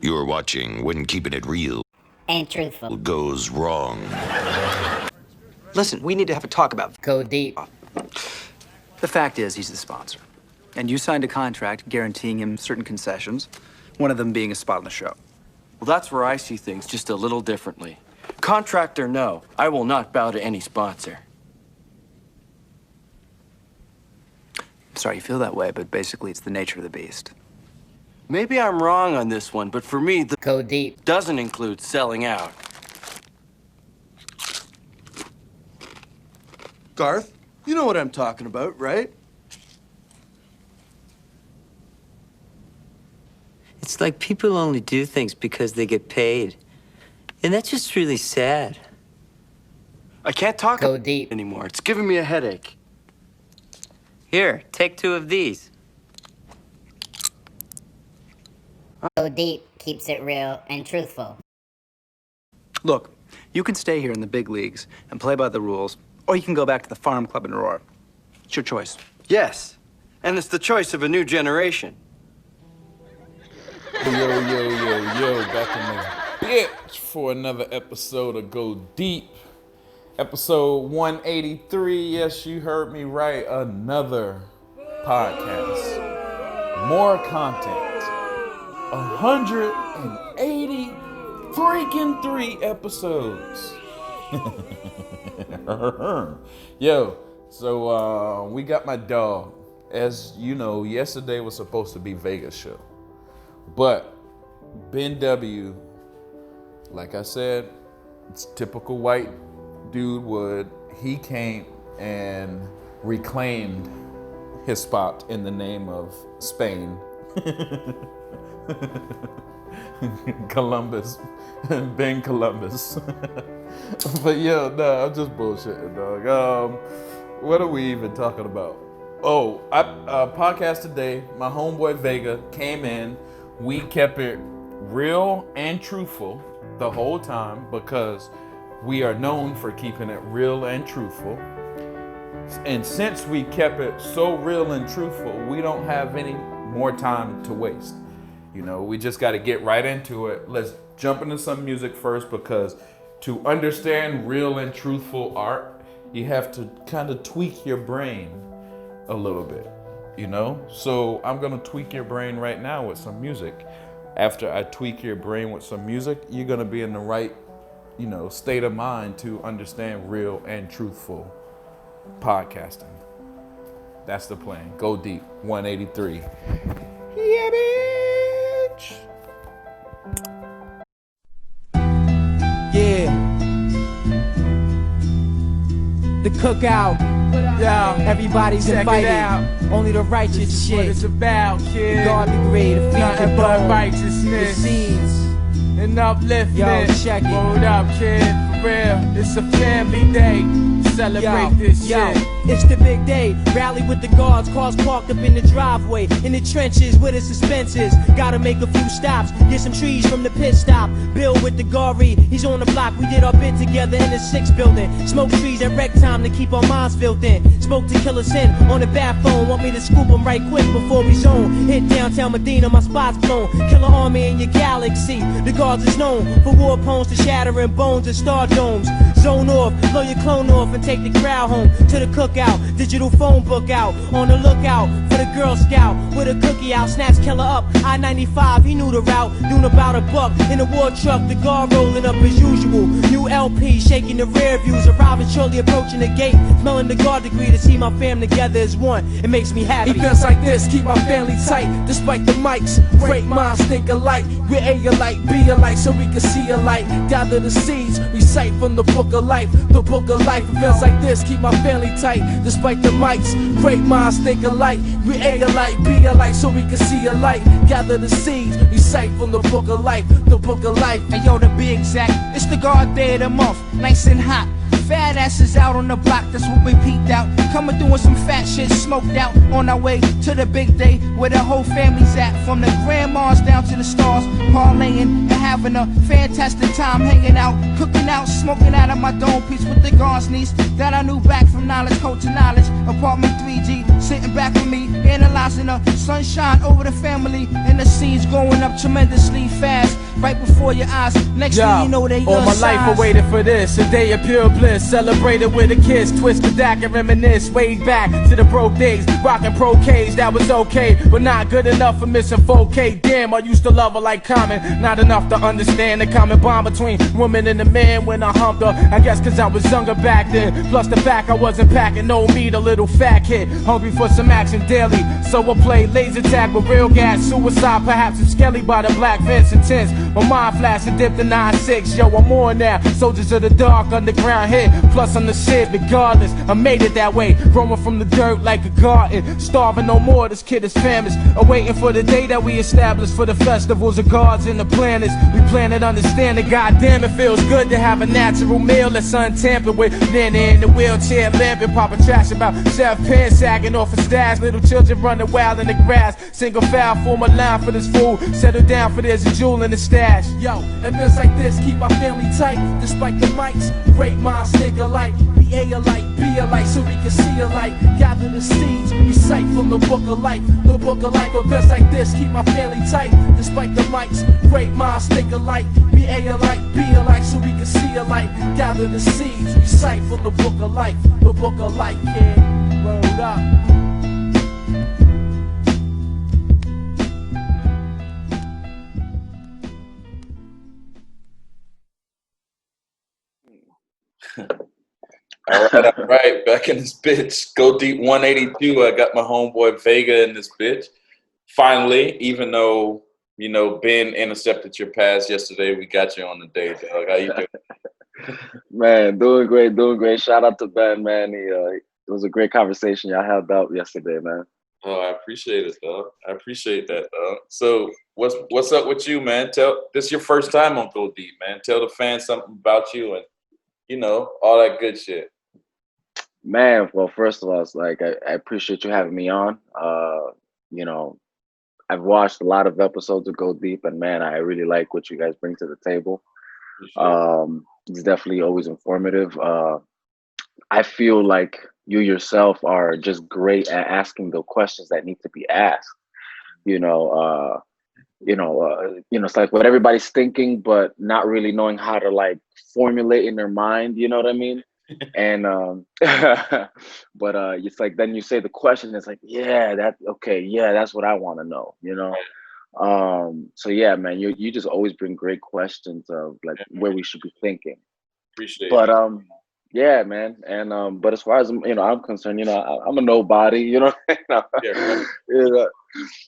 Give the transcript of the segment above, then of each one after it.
You're watching When Keeping It Real and Truthful Goes Wrong. Listen, we need to have a talk about... Go deep. The fact is, he's the sponsor. And you signed a contract guaranteeing him certain concessions, one of them being a spot on the show. Well, that's where I see things just a little differently. Contract or no, I will not bow to any sponsor. I'm sorry you feel that way, but basically it's the nature of the beast. Maybe I'm wrong on this one, but for me, the Go deep. doesn't include selling out. Garth, you know what I'm talking about, right? It's like people only do things because they get paid. And that's just really sad. I can't talk Go deep. anymore. It's giving me a headache. Here, take 2 of these. Go deep keeps it real and truthful. Look, you can stay here in the big leagues and play by the rules, or you can go back to the farm club in Aurora. It's your choice. Yes, and it's the choice of a new generation. Yo, back in the bitch for another episode of Go Deep. Episode 183, yes, you heard me right, another podcast. More content. 180 freaking 3 episodes. Yo, so we got my dog. As you know, yesterday was supposed to be VEGA show. But Ben W, like I said, it's typical white dude would. He came and reclaimed his spot in the name of Spain. Columbus, Ben Columbus. But yo, no, I'm just bullshitting, dog. What are we even talking about? Oh, podcast today. My homeboy Vega came in. We kept it real and truthful the whole time because we are known for keeping it real and truthful. And since we kept it so real and truthful, we don't have any more time to waste. You know, we just got to get right into it. Let's jump into some music first because to understand real and truthful art, you have to kind of tweak your brain a little bit, you know? So I'm going to tweak your brain right now with some music. After I tweak your brain with some music, you're going to be in the right, you know, state of mind to understand real and truthful podcasting. That's the plan. Go deep. 183. Yeah, bitch. Yeah. The cookout. Yeah. Everybody's invited. Only the righteous shit. What it's about, kid. God the great. Nothing but righteousness. The scenes. And upliftment. Yo, check it. Hold up, kid. For real. It's a family day. Celebrate this shit. It's the big day. Rally with the guards, cars parked up in the driveway. In the trenches where the suspense is. Gotta make a few stops. Get some trees from the pit stop. Bill with the Gary, he's on the block. We did our bit together in the 6th building. Smoke trees at rec time to keep our minds filled in. Smoke to kill us in on the bat phone. Want me to scoop them right quick before we zone. Hit downtown Medina, my spot's blown. Kill an army in your galaxy. The guards is known for war poems to shattering bones and star domes. Zone off, blow your clone off and take the crowd home to the cookout. Digital phone book out, on the lookout for the Girl Scout with a cookie out. Snatch killer up, I-95, he knew the route. Doing about a buck in a war truck, the guard rolling up as usual. New LP shaking the rear views, arriving shortly approaching the gate. Smelling the guard degree to see my fam together as one. It makes me happy. Events like this keep my family tight, despite the mics. Great minds think alike. We're A alike, B alike, so we can see alike. Gather the seeds, recite from the book of life. The book of life. Events like this keep my family tight, despite the mics. Great minds think alike. We A alike, B alike, so we can see alike. Gather the seeds, recite from the book of life. The book of life. And yo, to be exact, it's the guard day of the month, nice and hot. Fat asses out on the block, that's what we peeked out. Coming through with some fat shit smoked out. On our way to the big day where the whole family's at. From the grandmas down to the stars, parlaying and having a fantastic time hanging out. Cooking out, smoking out of my dome piece with the guards niece that I knew back from knowledge, code to knowledge. Apartment 3G, sitting back with me, analyzing the sunshine over the family. And the scenes going up tremendously fast. right before your eyes. Next thing you know, they all my life I waited for this, a day of pure bliss, celebrated with a kiss, twist the deck and reminisce, way back to the broke days, rocking pro K's, that was okay, but not good enough for missing 4K. Damn, I used to love her like Common, not enough to understand the common bond between woman and a man when I humped her. I guess cause I was younger back then, plus the fact I wasn't packing no meat, a little fat kid, hungry for some action daily. So I played laser tag with real gas, suicide, perhaps some skelly by the black fence and tents. My mind flash and dipped to 9-6, yo, I'm on now. Soldiers of the dark, underground hit, plus I'm the shit, regardless. I made it that way, growing from the dirt like a garden. Starving no more, this kid is famished. Awaiting for the day that we established for the festivals of gods and the planets. We plan it, understand it, goddamn, it feels good to have a natural meal that's untampered with. Nana in the wheelchair, limping, popping trash about Chef Pen sagging off a stash. Little children running wild in the grass. Single foul, form a line for this fool. Settle down for there's a jewel in the stash. Yo, it feels like this, keep my family tight, despite the mics. Great minds think alike, BA alike, be alike, so we can see alike. Gather the seeds, recite from the book of life. The book of life, it feels like this, keep my family tight, despite the mics. Great minds think alike, BA alike, be alike, so we can see alike. Gather the seeds, recite from the book of life. The book of life, yeah, roll up. All right, back in this bitch. Go Deep 182. I got my homeboy Vega in this bitch. Finally, even though, you know, Ben intercepted your pass yesterday, we got you on the day, dog. How you doing? Man, doing great, doing great. Shout out to Ben, man. It was a great conversation y'all had out yesterday, man. Oh, I appreciate it, dog. I appreciate that, dog. So what's up with you, man? This is your first time on Go Deep, man. Tell the fans something about you and, you know, all that good shit. Man, well, first of all, it's like I appreciate you having me on. You know, I've watched a lot of episodes of Go Deep, and man, I really like what you guys bring to the table. It's definitely always informative. I feel like you yourself are just great at asking the questions that need to be asked. It's like what everybody's thinking, but not really knowing how to like formulate in their mind. You know what I mean? And but it's like then you say the question, it's like, yeah, that's what I want to know, you know. So yeah, man, you just always bring great questions of like where we should be thinking. Appreciate But it. yeah, man, and but as far as I'm concerned, I'm a nobody, Yeah,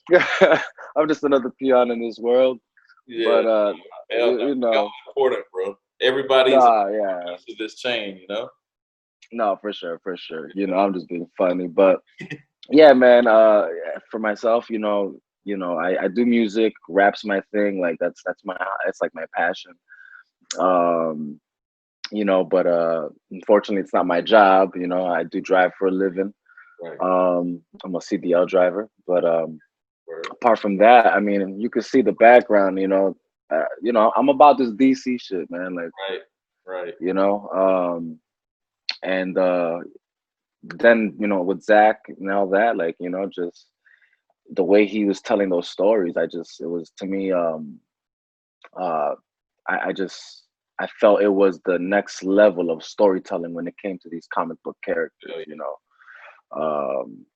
right. I'm just another peon in this world. Yeah. But important, bro. Everybody's yeah. to this chain, you know. No, for sure, for sure. I'm just being funny, but yeah, man. For myself, I do music. Rap's my thing. Like it's like my passion. Um, but unfortunately, it's not my job. I do drive for a living. Right. I'm a CDL driver, but Word. apart from that, I mean, you can see the background. I'm about this DC shit, man. Like, right. And then with Zach and all that, like just the way he was telling those stories, it was to me, I felt it was the next level of storytelling when it came to these comic book characters.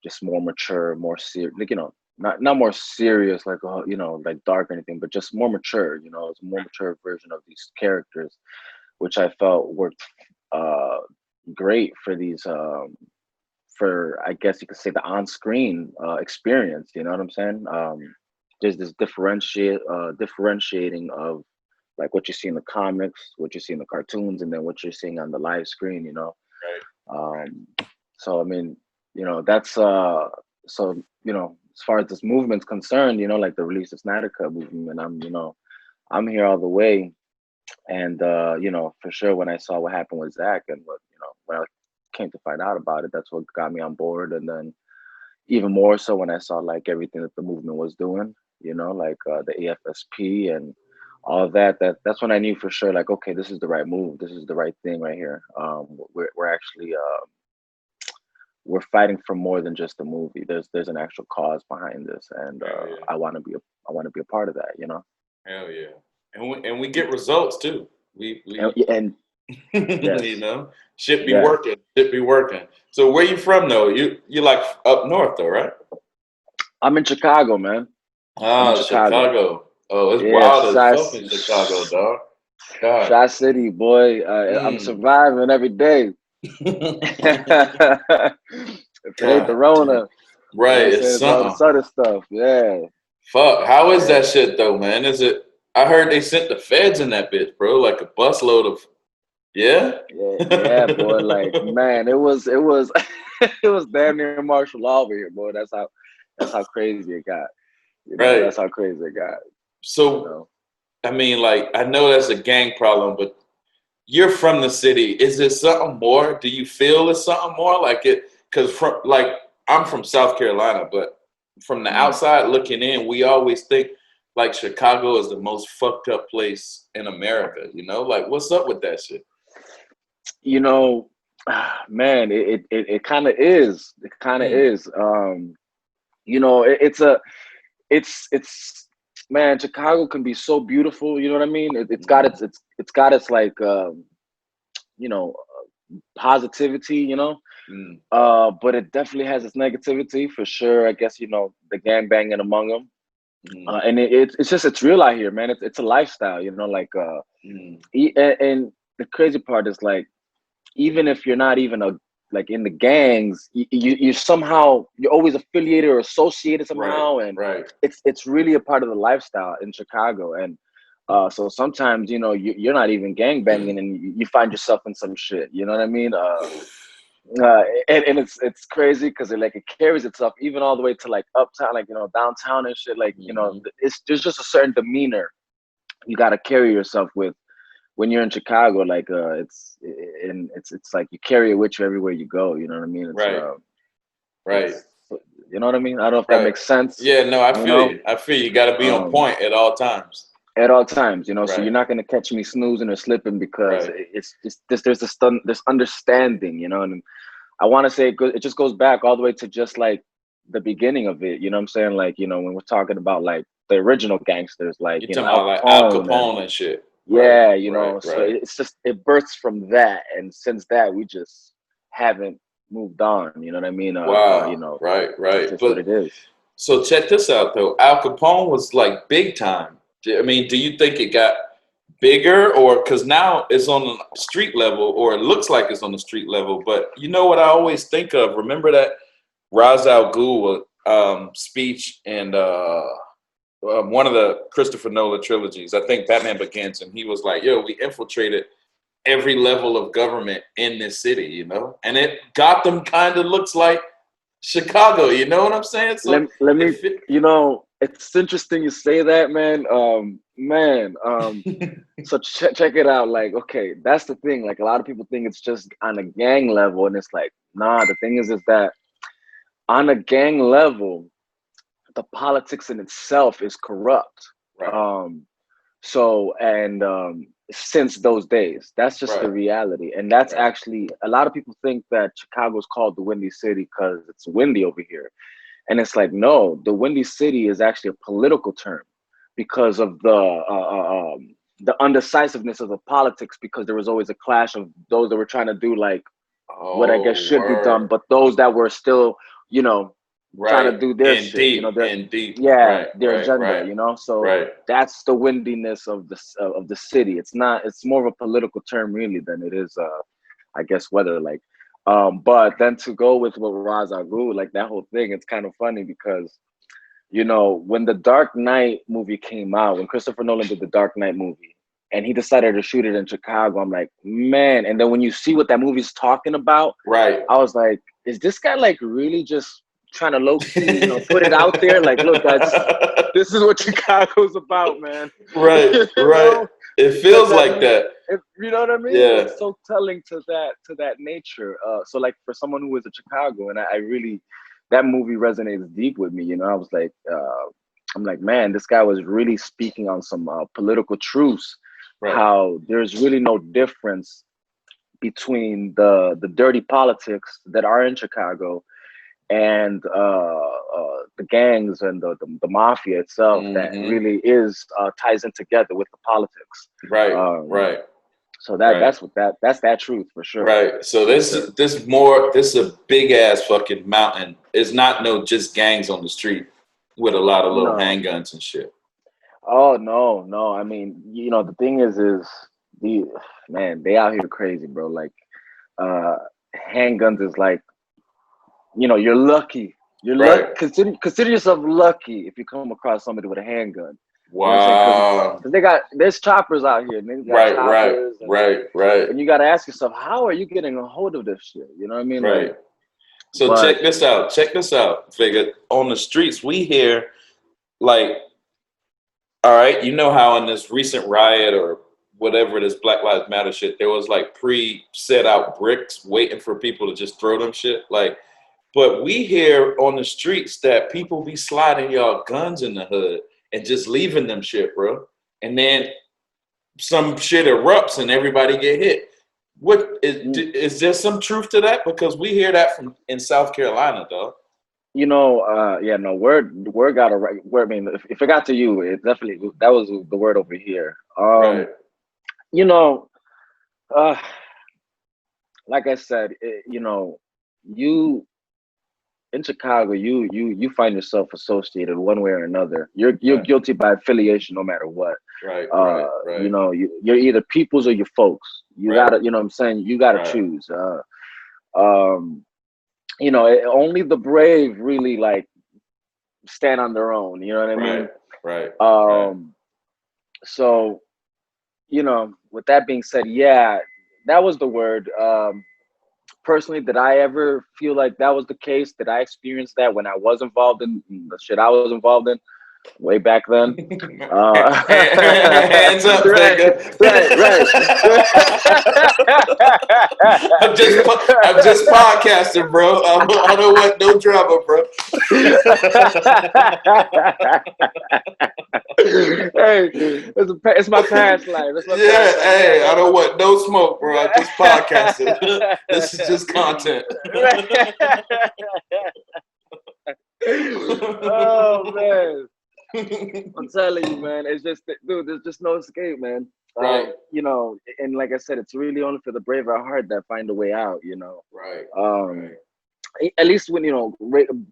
Just more mature, more serious, like not more serious, like like dark or anything, but just more mature. It's a more mature version of these characters, which I felt worked great for these for I guess you could say the on-screen experience. You know what I'm saying? There's this differentiating of like what you see in the comics, what you see in the cartoons, and then what you're seeing on the live screen. Right. So I mean, that's so as far as this movement's concerned, like the release of Snyder Cut movement, I'm here all the way. And for sure, when I saw what happened with Zach and when I came to find out about it, that's what got me on board. And then even more so when I saw like everything that the movement was doing, like the AFSP and all of that. That's when I knew for sure, like, okay, this is the right move. This is the right thing right here. We're actually we're fighting for more than just a movie. There's an actual cause behind this, and I want to be a part of that. Hell and we get results too. We and yes, you know, shit be yes. working. Shit be working. So where you from though? You like up north though, right? I'm in Chicago, man. I'm in Ah, Chicago. Chicago. Oh, it's Yeah, wild as fuck in Chicago, dog. God. Shy City, boy. I'm Mm. surviving every day. If it ain't the God. Rona, you know what Right, I'm it's saying? It's all something. this other stuff. Yeah. Fuck. How is Yeah. that shit though, man? Is it? I heard they sent the feds in that bitch, bro. Like a busload of. Yeah. Yeah, yeah, boy. Like, man, it was it was damn near martial law over here, boy. That's how crazy it got. Right. That's how crazy it got. You So know. I mean, like, I know that's a gang problem, but you're from the city. Is it something more? Do you feel it's something more? Like it, because from like I'm from South Carolina, but from the Mm. outside looking in, we always think like Chicago is the most fucked up place in America. You know, like what's up with that shit? You know, man, it kind of is. It kind of Mm, is. It's man, Chicago can be so beautiful. You know what I mean? It's got mm, it's got its like you know positivity. mm, But it definitely has its negativity for sure. I guess the gang banging among them, mm, and it's real out here, man. It's a lifestyle. Like mm. and the crazy part is like even if you're not even like in the gangs, you somehow you're always affiliated or associated Right, somehow, and right. it's really a part of the lifestyle in Chicago. And so sometimes you're not even gang banging, and you find yourself in some shit. You know what I mean? And it's crazy because it carries itself even all the way to like uptown, like downtown and shit. Like Hmm. it's there's just a certain demeanor you got to carry yourself with when you're in Chicago. Like it's like you carry it with you everywhere you go. You know what I mean? Right, right, It's you know what I mean. I don't know if that right. makes sense. Yeah, no, I You feel know, you. I feel you. Got to be on um, point at all times. at all times. So Right, you're not gonna catch me snoozing or slipping because right. it's just this understanding. And I want to say it just goes back all the way to just like the beginning of it. You know what I'm saying? Like when we're talking about like the original gangsters, like You talking Al about like Al Capone and Capone and shit. Right, yeah, right, so right. it's just it births from that, and since that we just haven't moved on. You know what I mean? Wow. Right, It's right. just what But it is. so check this out though. Al Capone was like big time. I mean, do you think it got bigger or because now it's on the street level or it looks like it's on the street level? But you know what I always think of? Remember that Ra's al Ghul speech and one of the Christopher Nolan trilogies. I think Batman Begins, and he was like, "Yo, we infiltrated every level of government in this city, and it Gotham kind of looks like Chicago. You know what I'm saying? So Let me, if it, it's interesting you say that, man. So check it out. Like, okay, that's the thing. Like, a lot of people think it's just on a gang level, and it's like, nah. The thing is that on a gang level, the politics in itself is corrupt. right, Um, So, and since those days, that's just the right, reality. And that's right, actually, a lot of people think that Chicago is called the Windy City because it's windy over here. And it's like, no, the Windy City is actually a political term because of the undecisiveness of the politics, because there was always a clash of those that were trying to do like what I guess oh should be done, word, but those that were still, you know, trying to right, do their and shit, deep, and deep, yeah, right, their right, agenda, right, So right, that's the windiness of the city. It's more of a political term really than it is, I guess, weather like. But then to go with what Ra's al Ghul, like that whole thing, it's kind of funny because when the Dark Knight movie came out, when Christopher Nolan did the Dark Knight movie, and he decided to shoot it in Chicago, I'm like, man. And then when you see what that movie's talking about, right. I was like, is this guy like really just trying to low key, put it out there? Like, look, guys, this is what Chicago's about, man. Right, you right. know, It because feels like that. you know what I mean? Yeah. It's so telling to that nature. So like for someone who is a Chicago, and I really, that movie resonates deep with me. I was like, I'm like, man, this guy was really speaking on some political truths. Right. How there's really no difference between the dirty politics that are in Chicago and the gangs and the mafia itself that really is ties in together with the politics. Right, right. So that's that truth for sure. Right. So this is a big ass fucking mountain. It's not no just gangs on the street with a lot of little handguns and shit. Oh no. I mean, the thing is they out here crazy, bro. Like handguns is like, you're lucky. You're lucky. Consider yourself lucky if you come across somebody with a handgun. Wow. Because there's choppers out here. Right. And you got to ask yourself, how are you getting a hold of this shit? You know what I mean? Right. So check this out. VEGA. On the streets, we hear like, all right, you know how in this recent riot or whatever this Black Lives Matter shit, there was like pre-set out bricks waiting for people to just throw them shit. Like, but we hear on the streets that people be sliding y'all guns in the hood and just leaving them shit, bro. And then some shit erupts and everybody get hit. What is there some truth to that? Because we hear that in South Carolina, dog. Word got a right. Word, I mean, if it got to you, it definitely that was the word over here. Right. Like I said, you in Chicago, you find yourself associated one way or another. You're guilty by affiliation, no matter what. Right. You're either peoples or your folks. You gotta, you know what I'm saying? You gotta choose. Only the brave really like stand on their own. You know what I mean? Right. So, with that being said, yeah, that was the word. Personally, did I ever feel like that was the case? Did I experience that when I was involved in the shit I was involved in way back then? Hands up, right. I'm just podcasting, bro. I don't want no drama, bro. Hey, it's my past life. I don't want no smoke, bro. I'm just podcasting. This is just content. Oh man, I'm telling you, man. It's just, dude. There's just no escape, man. Right. And like I said, it's really only for the brave at heart that find a way out. Right. At least when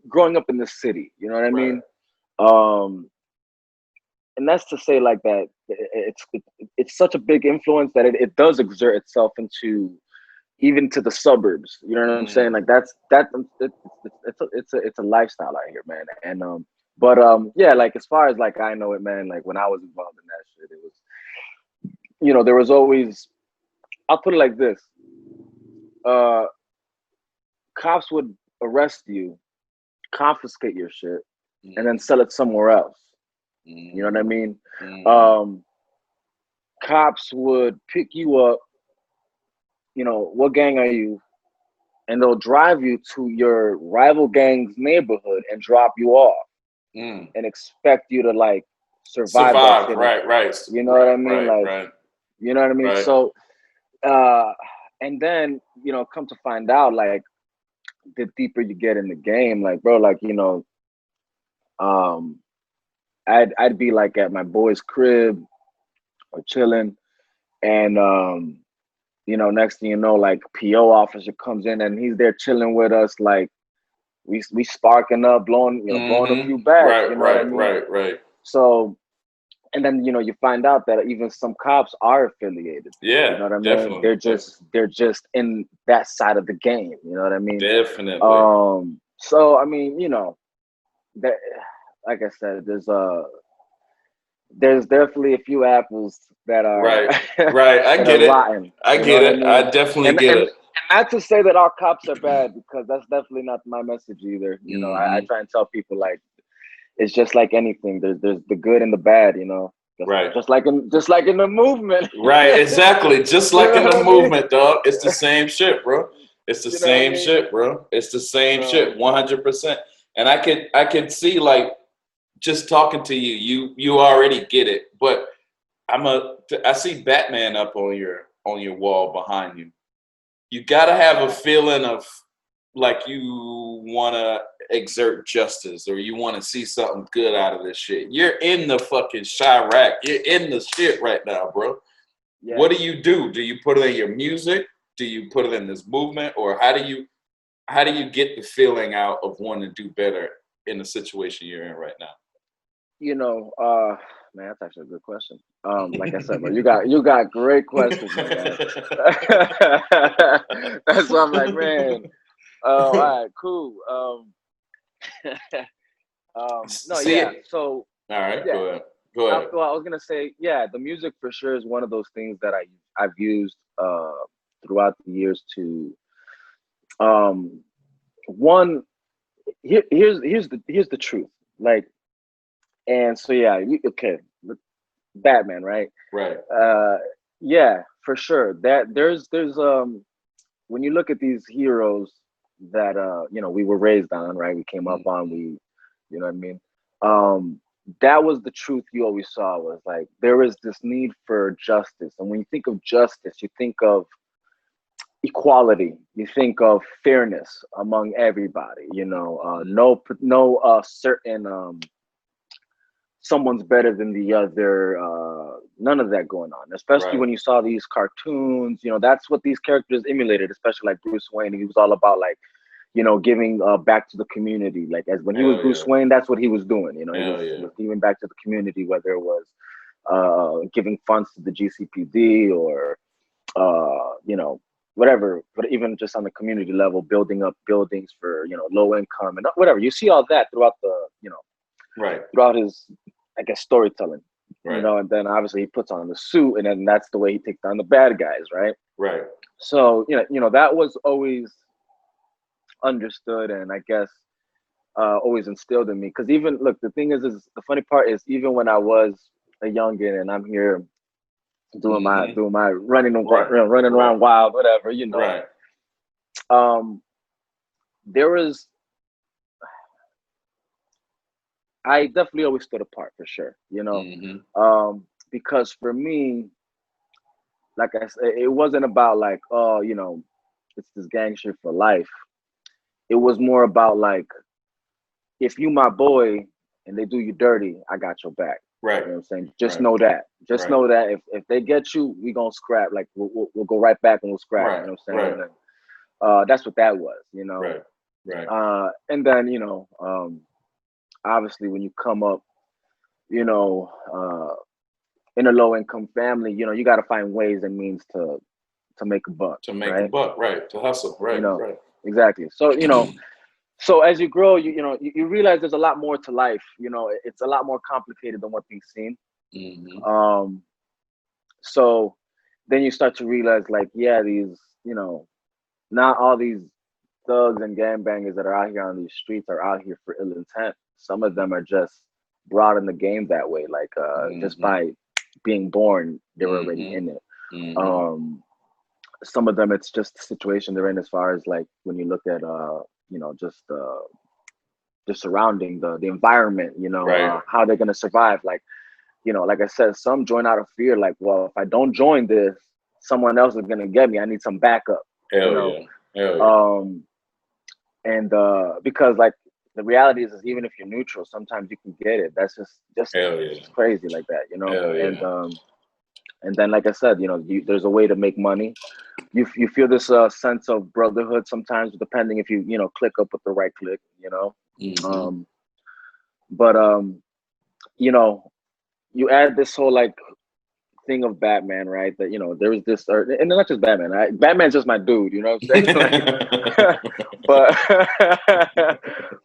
growing up in the city, you know what I mean. And that's to say, like that, it's such a big influence that it does exert itself into even to the suburbs. You know what I'm saying? Like it's a lifestyle out here, man. And like as far as like I know it, man. Like when I was involved in that shit, it was, there was always. I'll put it like this: cops would arrest you, confiscate your shit, and then sell it somewhere else. You know what I mean? Cops would pick you up, what gang are you? And they'll drive you to your rival gang's neighborhood and drop you off and expect you to like survive. Right. You know what I mean? Right. You know what I mean? Right. So, and then, come to find out, like, the deeper you get in the game, like, bro, like, I'd be like at my boy's crib or chilling, and next thing you know, like PO officer comes in and he's there chilling with us, like we sparking up, blowing a few bags. Right. So, and then you find out that even some cops are affiliated. Yeah, you know what I mean. Definitely. They're just in that side of the game. You know what I mean. Definitely. So I mean, that. Like I said, there's definitely a few apples that are right. I get it. Rotten, I get it. I definitely get it. And not to say that all cops are bad, because that's definitely not my message either. I try and tell people like it's just like anything. There's the good and the bad. Right. Just like in the movement. Right. Exactly. Just like in the movement, dog. It's the same shit, bro. It's the same shit, bro. It's the same shit. 100%. And I can see like. Just talking to you already get it. But I see Batman up on your wall behind you. You gotta have a feeling of like you want to exert justice or you want to see something good out of this shit. You're in the fucking Chirac. You're in the shit right now, bro. Yeah. What do? Do you put it in your music? Do you put it in this movement? Or how do you get the feeling out of wanting to do better in the situation you're in right now? You know, man, that's actually a good question. Like I said, bro, you got great questions, man. That's why I'm like, man. All right, cool. No, yeah. So, all right, yeah. go ahead. I was gonna say, yeah, the music for sure is one of those things that I've used throughout the years to one. Here's the truth, like, and so yeah, okay, Batman, right? Right. Yeah, for sure. That there's when you look at these heroes that we were raised on, right? We came up on, you know what I mean? That was the truth you always saw, was like there is this need for justice. And when you think of justice, you think of equality, you think of fairness among everybody, no certain someone's better than the other, none of that going on, especially when you saw these cartoons. That's what these characters emulated, especially like Bruce Wayne. He was all about like giving back to the community. Like, as when he was Bruce Wayne, that's what he was doing. He was giving back to the community, whether it was giving funds to the GCPD or whatever, but even just on the community level, building up buildings for low income and whatever. You see all that throughout the throughout his, I guess, storytelling. And then obviously he puts on the suit, and then that's the way he takes down the bad guys, right? Right. So that was always understood, and I guess always instilled in me. Because even look, the thing is the funny part is, even when I was a youngin and I'm here doing my running around wild, whatever, there was, I definitely always stood apart, for sure, because for me, like I said, it wasn't about like, oh, it's this gang shit for life. It was more about like, if you my boy and they do you dirty, I got your back. Right. You know what I'm saying? Just know that. Just know that if they get you, we gonna scrap. Like we'll go right back and we'll scrap. Right. You know what I'm saying? And, that's what that was. Right. Right. And then obviously when you come up, in a low income family, you got to find ways and means to make a buck. To make a buck, right? To hustle, right? Right. Exactly. So so as you grow, you realize there's a lot more to life. It's a lot more complicated than what things seem. So then you start to realize, like, yeah, these, not all these thugs and gangbangers that are out here on these streets are out here for ill intent. Some of them are just brought in the game that way, like just by being born, they were already in it. Some of them, it's just the situation they're in, as far as like when you look at just surrounding the environment, how they're gonna survive. Like, like I said, some join out of fear, like, well, if I don't join this, someone else is gonna get me. I need some backup. Hell yeah. And because like the reality is even if you're neutral, sometimes you can get it. That's just crazy like that, and then, like I said, there's a way to make money. You feel this sense of brotherhood sometimes, depending if you click up with the right click, but you add this whole like thing of Batman, right? That there was this, and not just Batman. Batman's just my dude, you know what I'm saying?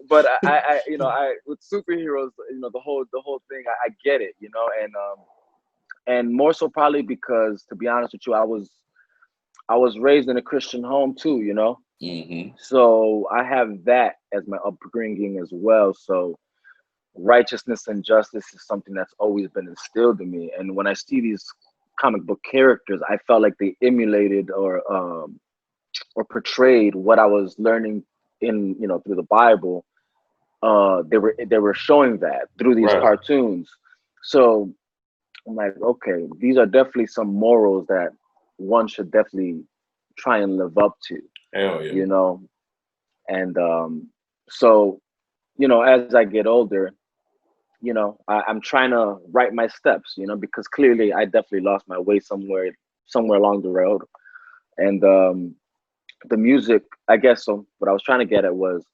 but I with superheroes, the whole thing, I get it, and more so probably because, to be honest with you, I was raised in a Christian home too, so I have that as my upbringing as well. So righteousness and justice is something that's always been instilled in me. And when I see these comic book characters, I felt like they emulated or portrayed what I was learning in through the Bible. They were showing that through these cartoons. So I'm like, okay, these are definitely some morals that one should definitely try and live up to. Hell yeah. And so, you know, as I get older, you know, I'm trying to right my steps, you know, because clearly I definitely lost my way somewhere along the road. And the music, I guess, so what I was trying to get at was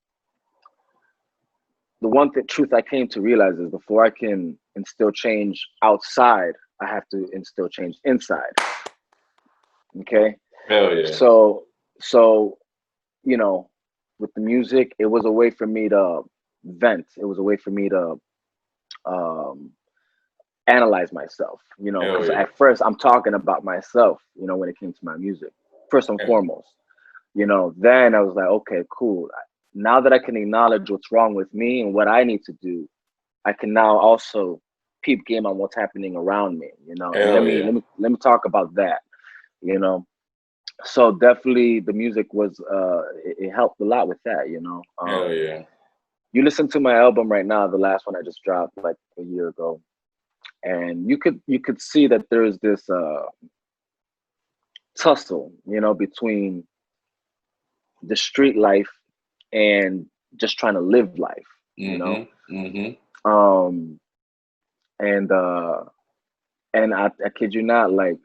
the truth I came to realize is before I can instill change outside, I have to instill change inside. Okay. Hell yeah. So, you know, with the music, it was a way for me to vent. It was a way for me to um, analyze myself, you know, Hell because yeah. at first I'm talking about myself, you know, when it came to my music, first and Yeah. foremost, you know, then I was like, okay, cool. Now that I can acknowledge what's wrong with me and what I need to do, I can now also peep game on what's happening around me, you know, and Hell yeah. let me talk about that, you know. So definitely the music was it helped a lot with that, you know. Hell yeah. You listen to my album right now, the last one I just dropped like a year ago, and you could see that there's this tussle, you know, between the street life and just trying to live life, you know. Um and I kid you not, like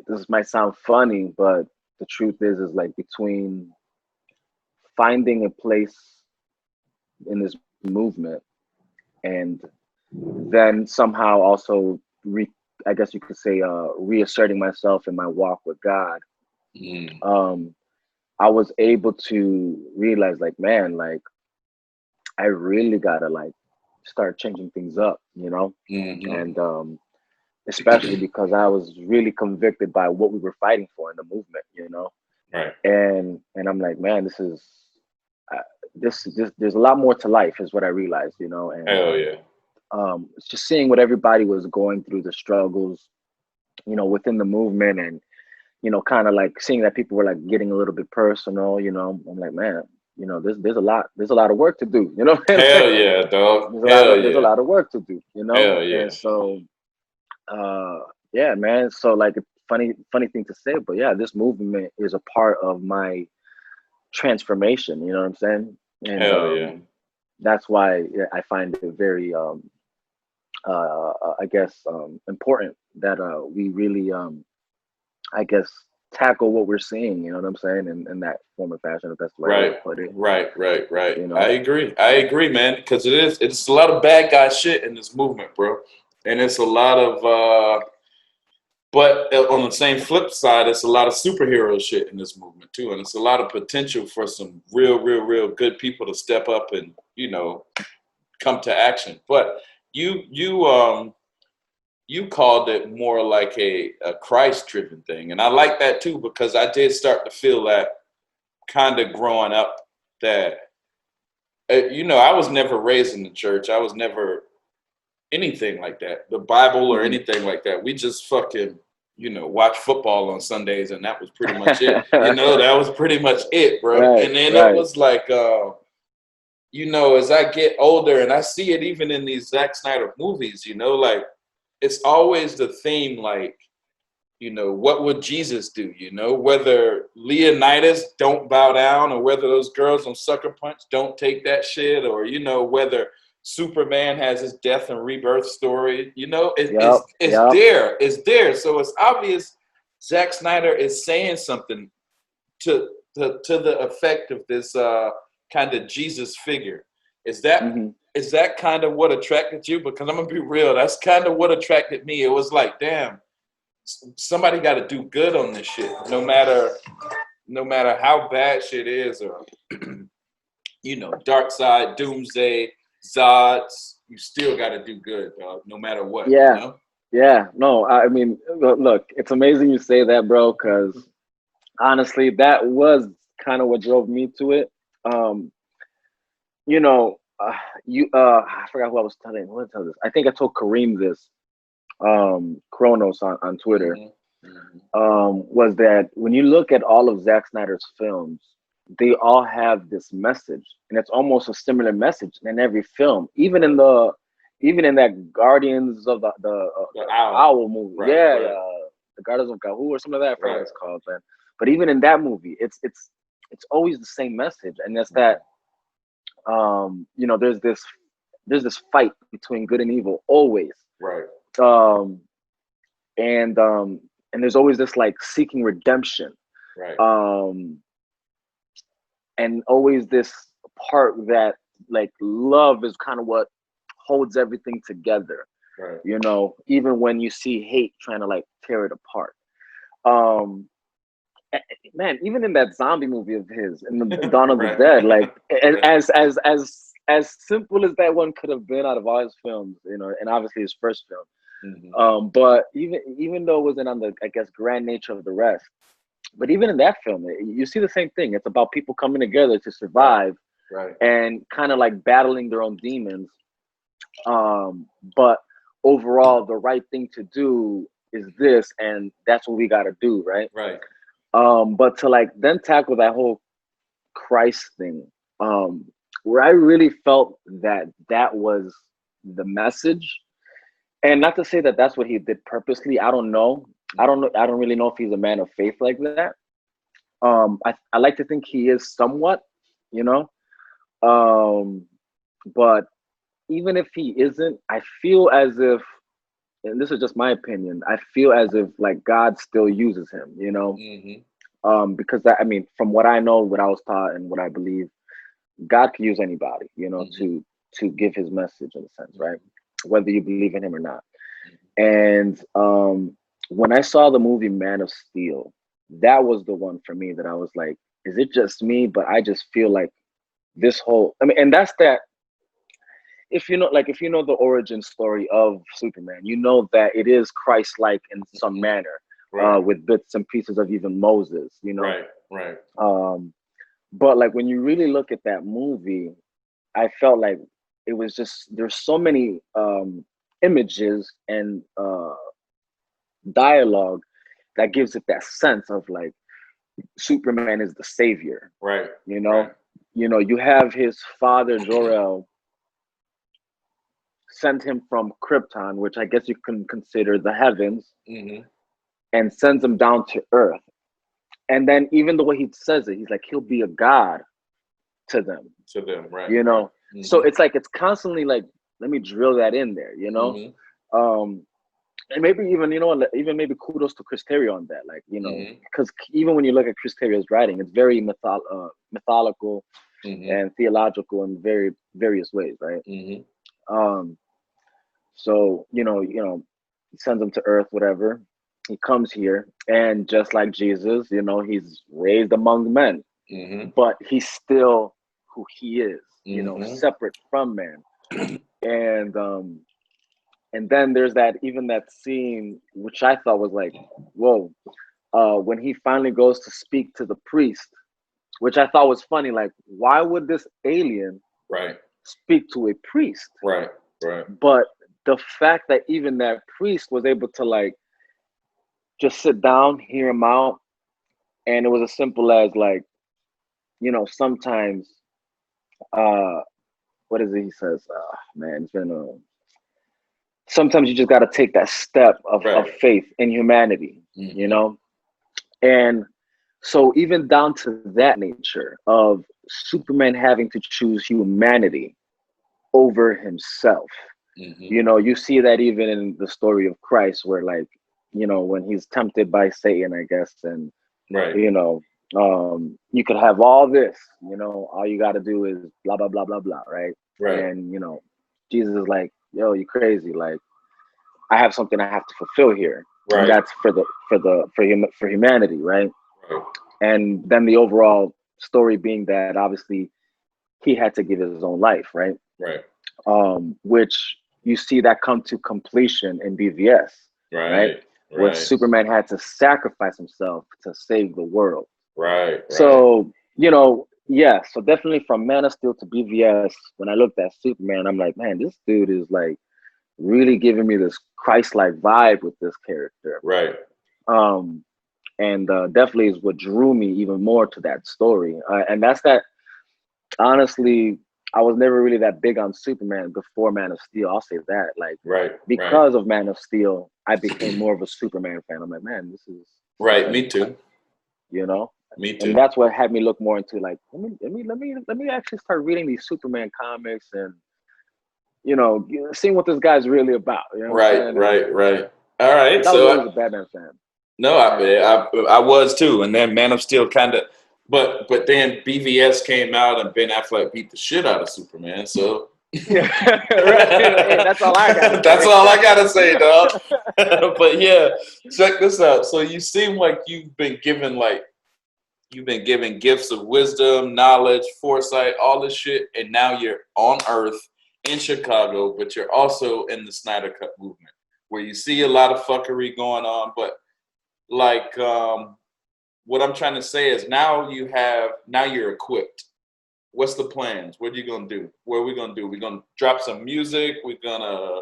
this might sound funny, but the truth is like between finding a place in this movement and then somehow also I guess you could say reasserting myself in my walk with God. I was able to realize like, man, like I really gotta like start changing things up, you know. And especially because I was really convicted by what we were fighting for in the movement, you know. Right. And I'm like, man, this is uh, this there's a lot more to life, is what I realized, you know. And Hell yeah. just seeing what everybody was going through, the struggles, you know, within the movement, and you know, kind of like seeing that people were like getting a little bit personal, you know. I'm like, man, you know, there's a lot of work to do, you know. Hell yeah, dog. There's a lot of work to do, you know. Hell yeah. And so yeah, man, so like funny thing to say, but yeah, this movement is a part of my transformation, you know what I'm saying? And Hell yeah. that's why I find it very I guess important that we really I guess tackle what we're seeing, you know what I'm saying, in that form of fashion, if that's the right way to put it. Right. You know? I agree, man, because it's a lot of bad guy shit in this movement, bro. And it's a lot of but on the same flip side, it's a lot of superhero shit in this movement too. And it's a lot of potential for some real good people to step up and, you know, come to action. But you called it more like a Christ-driven thing. And I like that too, because I did start to feel that kind of growing up that, you know, I was never raised in the church. I was never anything like that, the Bible or anything like that. We just fucking, you know, watch football on Sundays, and that was pretty much it. You know, that was pretty much it, bro. Right, and then right. It was like, you know, as I get older, and I see it even in these Zack Snyder movies, you know, like it's always the theme, like, you know, what would Jesus do? You know, whether Leonidas don't bow down, or whether those girls on Sucker Punch don't take that shit, or, you know, whether Superman has his death and rebirth story. You know, it's there. It's there. So it's obvious Zack Snyder is saying something to the effect of this kind of Jesus figure. Is that kind of what attracted you? Because I'm gonna be real, that's kind of what attracted me. It was like, damn, somebody got to do good on this shit, no matter how bad shit is, or you know, Dark Side, Doomsday, Zods, you still got to do good, dog, no matter what. Yeah, you know? yeah. No, I mean, look, it's amazing you say that, bro, because honestly, that was kind of what drove me to it. You know, I forgot who I was telling. Who did I tell this? I think I told Kareem this, Kronos on Twitter. Was that when you look at all of Zack Snyder's films, they all have this message, and it's almost a similar message in every film, even in that Guardians of the Owl movie. Right, yeah, right. The Guardians of Gahoo or something like that. I forgot what it's called, man. But even in that movie, it's it's always the same message, and that's that you know, there's this fight between good and evil always. Right. Um, and there's always this like seeking redemption. Right. And always this part that like love is kind of what holds everything together. Right. You know, even when you see hate trying to like tear it apart. Man, even in that zombie movie of his, in the Dawn of the Right. Dead, like Right. as simple as that one could have been out of all his films, you know, and obviously his first film. But even though it wasn't on the, I guess, grand nature of the rest, but even in that film, you see the same thing. It's about people coming together to survive, Right. and kind of like battling their own demons. But overall, the right thing to do is this, and that's what we got to do, right? Right. But to like then tackle that whole Christ thing, where I really felt that that was the message, and not to say that that's what he did purposely. I don't know. I don't know. I don't really know if he's a man of faith like that. I like to think he is somewhat, you know. But even if he isn't, I feel as if, and this is just my opinion, I feel as if like God still uses him, you know. Because that, I mean, from what I know, what I was taught, and what I believe, God can use anybody, you know, to give his message in a sense, right? Whether you believe in him or not. And when I saw the movie Man of Steel, that was the one for me that I was like, is it just me? But I just feel like this whole, I mean, and that's that. If you know, like, if you know the origin story of Superman, you know that it is Christ-like in some manner, with bits and pieces of even Moses, you know. Right. Right. But like when you really look at that movie, I felt like it was just, there's so many images and dialogue that gives it that sense of like Superman is the savior. Right. You know, Right. you know, you have his father Jor-El send him from Krypton, which I guess you can consider the heavens, and sends him down to Earth. And then even the way he says it, he's like, he'll be a god to them. To them, right. You know, Right. so it's like, it's constantly like, let me drill that in there, you know. And maybe even, you know, even maybe kudos to Chris Terrio on that, like, you know, because even when you look at Chris Terrio's writing, it's very mythological and theological in very various ways, right? So you know, he sends him to Earth, whatever. He comes here, and just like Jesus, you know, he's raised among men, but he's still who he is, you know, separate from man. And then there's that, even that scene, which I thought was like, whoa, when he finally goes to speak to the priest, which I thought was funny. Like, why would this alien speak to a priest? Right. Right. But the fact that even that priest was able to like just sit down, hear him out, and it was as simple as like, you know, sometimes, what is it he says? Man, it's been sometimes you just got to take that step of faith in humanity, you know? And so even down to that nature of Superman having to choose humanity over himself. You know, you see that even in the story of Christ, where like, you know, when he's tempted by Satan, I guess, and you know, you could have all this, you know, all you got to do is blah blah blah blah blah, right? And you know, Jesus is like, yo, you crazy, like I have something I have to fulfill here, and that's for humanity, right? And then the overall story being that obviously he had to give his own life, right? Which you see that come to completion in BVS, right? Where Superman had to sacrifice himself to save the world. So, you know, yeah, so definitely from Man of Steel to BVS, when I looked at Superman, I'm like, man, this dude is like really giving me this Christ-like vibe with this character. And definitely is what drew me even more to that story. And that's that, honestly, I was never really that big on Superman before Man of Steel. I'll say that. Like, because of Man of Steel, I became more of a Superman fan. I'm like, man, this is me too. You know, Me too. And that's what had me look more into like, let me actually start reading these Superman comics and seeing what this guy's really about. You know what I'm saying? Right. All right. I was So always a Batman fan. no, I was too, and then Man of Steel kind of, but then BVS came out and Ben Affleck beat the shit out of Superman. So Yeah, right. Hey, that's all I got. that's all I gotta say, dog. But yeah, check this out. So you seem like you've been given gifts of wisdom, knowledge, foresight, all this shit, and now you're on Earth in Chicago, but you're also in the Snyder Cut movement, where you see a lot of fuckery going on. But like, what I'm trying to say is now you're equipped. What's the plans? What are you gonna do? What are we gonna do? We're gonna drop some music. We're gonna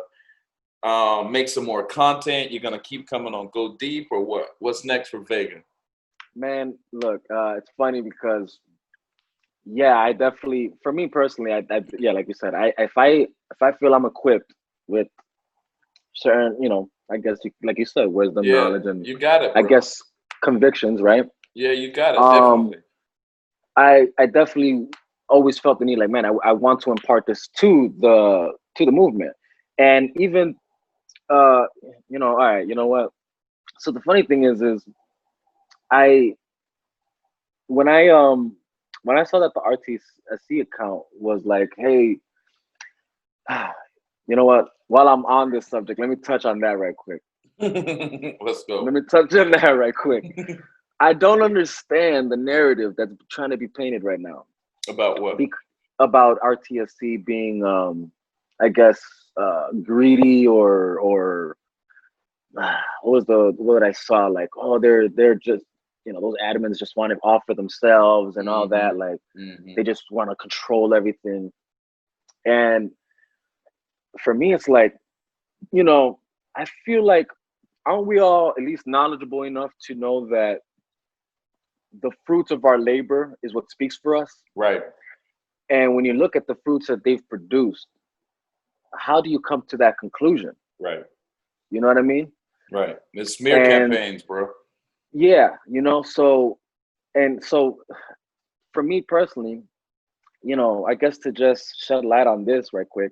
make some more content. You're gonna keep coming on Go Deep, or what? What's next for Vega? Man, look, it's funny because yeah, I definitely, for me personally, yeah, like you said, if I feel I'm equipped with certain, I guess like you said, wisdom, knowledge, and you got it, bro. I guess convictions, right? Yeah, you got it. Definitely. I definitely always felt the need, like, man, I want to impart this to the movement, and even, all right, you know what? So the funny thing is I when I saw that the RTSC account was like, hey, you know what? While I'm on this subject, let me touch on that right quick. Let's go. Let me touch on that right quick. I don't understand the narrative that's trying to be painted right now. About what? About RTSC being, I guess, greedy or what was the word I saw? Like, oh, they're just, those admins just want it all for themselves and all that. Like, they just want to control everything. And for me, it's like, I feel like, aren't we all at least knowledgeable enough to know that the fruits of our labor is what speaks for us? Right. And when you look at the fruits that they've produced, how do you come to that conclusion? Right. You know what I mean? Right. It's smear campaigns, bro. Yeah, so for me personally, I guess to just shed light on this right quick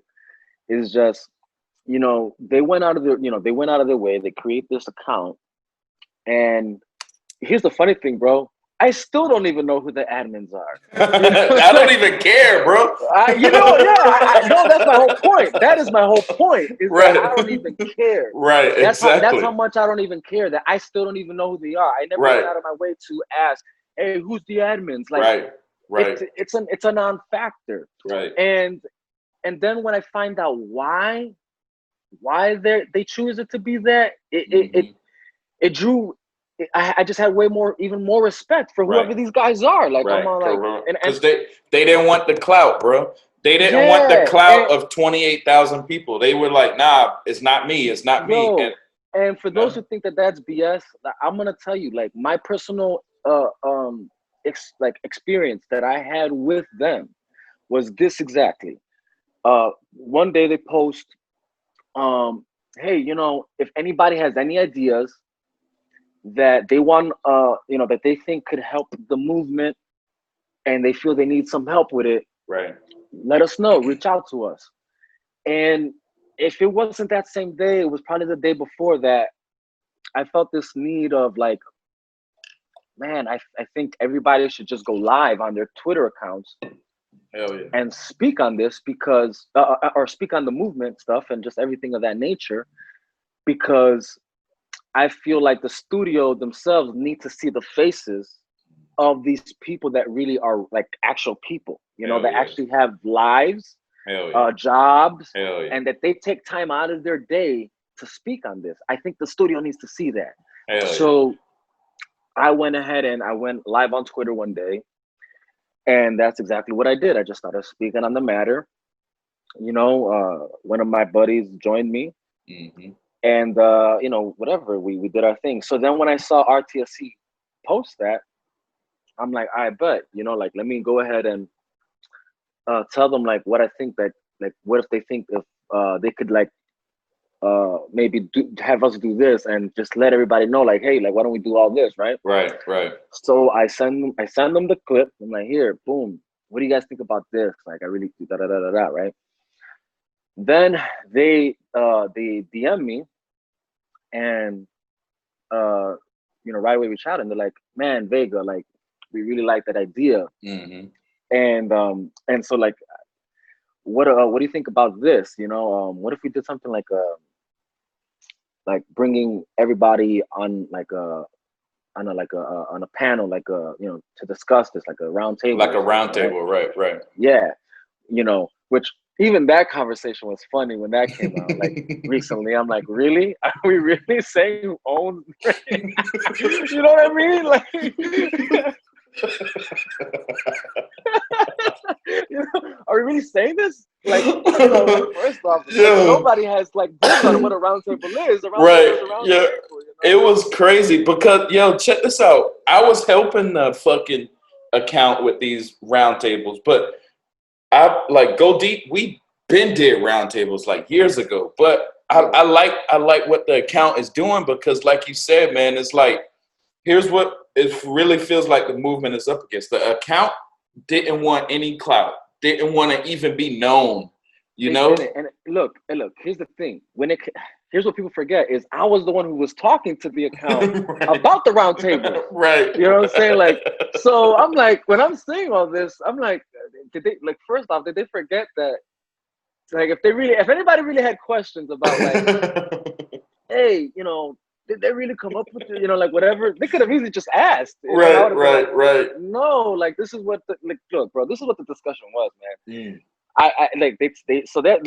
is just, they went out of their way, they create this account, and here's the funny thing, bro. I still don't even know who the admins are. I don't even care, bro. No, that's my whole point. That is my whole point. Is right. That I don't even care. Right, that's exactly. That's how much I don't even care. That I still don't even know who they are. I never went out of my way to ask, hey, who's the admins? Like, right. It's a non-factor. Right. And then when I find out why they choose it to be that, it drew. I just had even more respect for whoever these guys are. Like, I'm all like, because they didn't want the clout, bro. They didn't want the clout of 28,000 people. They were like, nah, it's not me. It's not me. And for those who think that that's BS, I'm gonna tell you, like, my personal experience that I had with them was this exactly. One day they post, hey, if anybody has any ideas that they want, that they think could help the movement and they feel they need some help with it, right? Let us know, reach out to us. And if it wasn't that same day, it was probably the day before that, I felt this need of like, man, I think everybody should just go live on their Twitter accounts. Hell yeah. And speak on this because, or speak on the movement stuff and just everything of that nature, because I feel like the studio themselves need to see the faces of these people that really are like actual people, that actually have lives, jobs, and that they take time out of their day to speak on this. I think the studio needs to see that. So I went ahead and I went live on Twitter one day, and that's exactly what I did. I just started speaking on the matter. One of my buddies joined me. And, whatever, we did our thing. So then when I saw RTSC post that, I'm like, I bet, like, let me go ahead and tell them, like, what I think that, like, what if they think if they could, like, maybe have us do this and just let everybody know, like, hey, like, why don't we do all this, right? Right, right. So I send them the clip. I'm like, here, boom. What do you guys think about this? Like, I really da da da da da, right? Then they DM me, and right away we chat, and they're like, man, Vega, like, we really like that idea. Mm-hmm. And so, like, what do you think about this? What if we did something like bringing everybody on like a on a panel, like to discuss this, like a round table, like a round right? table, right. Yeah, which even that conversation was funny when that came out, like, recently. I'm like, really? Are we really saying who owns? You know what I mean? Like, are we really saying this? Like, like, first off, like, nobody has like dibs on what a round table is. A round table is a round table, It was crazy because, check this out. I was helping the fucking account with these roundtables, but I like Go Deep. We been did roundtables like years ago, but I like what the account is doing, because, like you said, man, it's like, here's what it really feels like the movement is up against. The account didn't want any clout, didn't want to even be known, And look, here's the thing. Here's what people forget is I was the one who was talking to the account about the round table. Right. You know what I'm saying? Like, so I'm like, when I'm saying all this, I'm like, did they, like, first off, did they forget that, like, if anybody really had questions about, like, hey, did they really come up with it? Like, whatever, they could have easily just asked. Right. No, like, this is what look, bro, this is what the discussion was, man. I like, they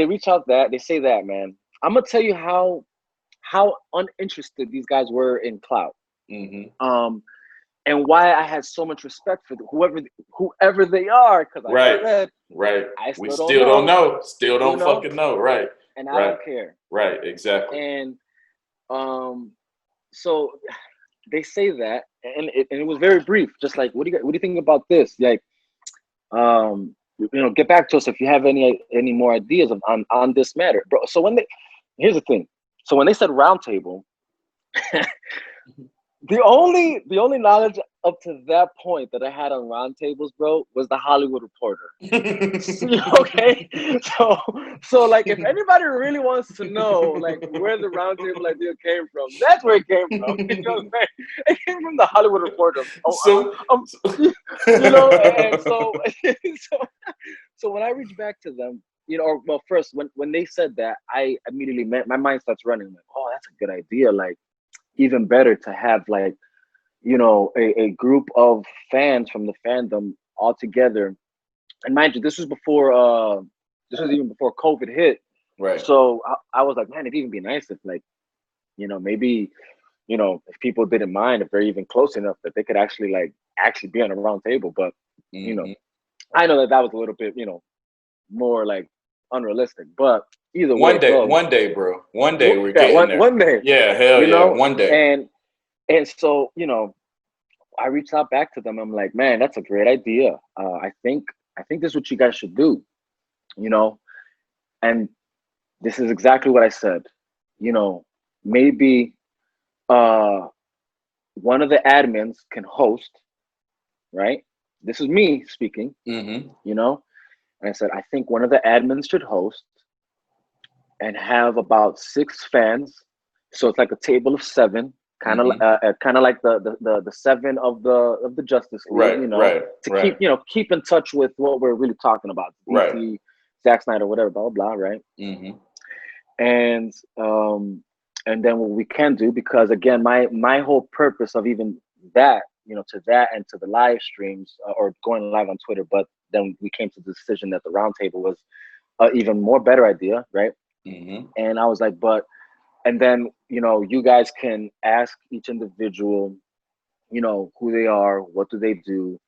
reach out, that they say that, man. I'm gonna tell you how uninterested these guys were in clout. Mm-hmm. And why I had so much respect for whoever they are, because Right. I we still don't know. Still don't fucking know. Right. And I don't care. Right. Exactly. And so they say that, and it was very brief. Just like, what do you think about this? Like, get back to us if you have any more ideas on this matter, bro. So here's the thing. So when they said roundtable, the only knowledge up to that point that I had on roundtables, bro, was the Hollywood Reporter. Okay, so like, if anybody really wants to know, like, where the roundtable idea came from, that's where it came from. You know what I'm saying? It came from the Hollywood Reporter. And so when I reached back to them, first, when they said that, I immediately my mind starts running, like, oh, that's a good idea. Like, even better to have, like, a group of fans from the fandom all together. And mind you, this was even before COVID hit. Right. So I was like, man, it'd even be nice if, like, maybe, if people didn't mind, if they're even close enough that they could actually be on a round table. But, I know that was a little bit, more like unrealistic, but either one way, day, bro. One day we're getting there. One day. Yeah, hell yeah, one day. And so, I reached out back to them. I'm like, man, that's a great idea. I think this is what you guys should do, and this is exactly what I said. Maybe one of the admins can host, right? This is me speaking. Mm-hmm. And I said, I think one of the admins should host and have about 6 fans. So it's like a table of 7, kind of like the 7 of the Justice League, to keep in touch with what we're really talking about, DC, Zack Snyder, whatever, blah blah blah, right? Mm-hmm. And then what we can do, because again, my whole purpose of even that, to that and to the live streams, or going live on Twitter, but then we came to the decision that the roundtable was even more better idea, right? Mm-hmm. And I was like, and then, you guys can ask each individual, who they are, what do they do,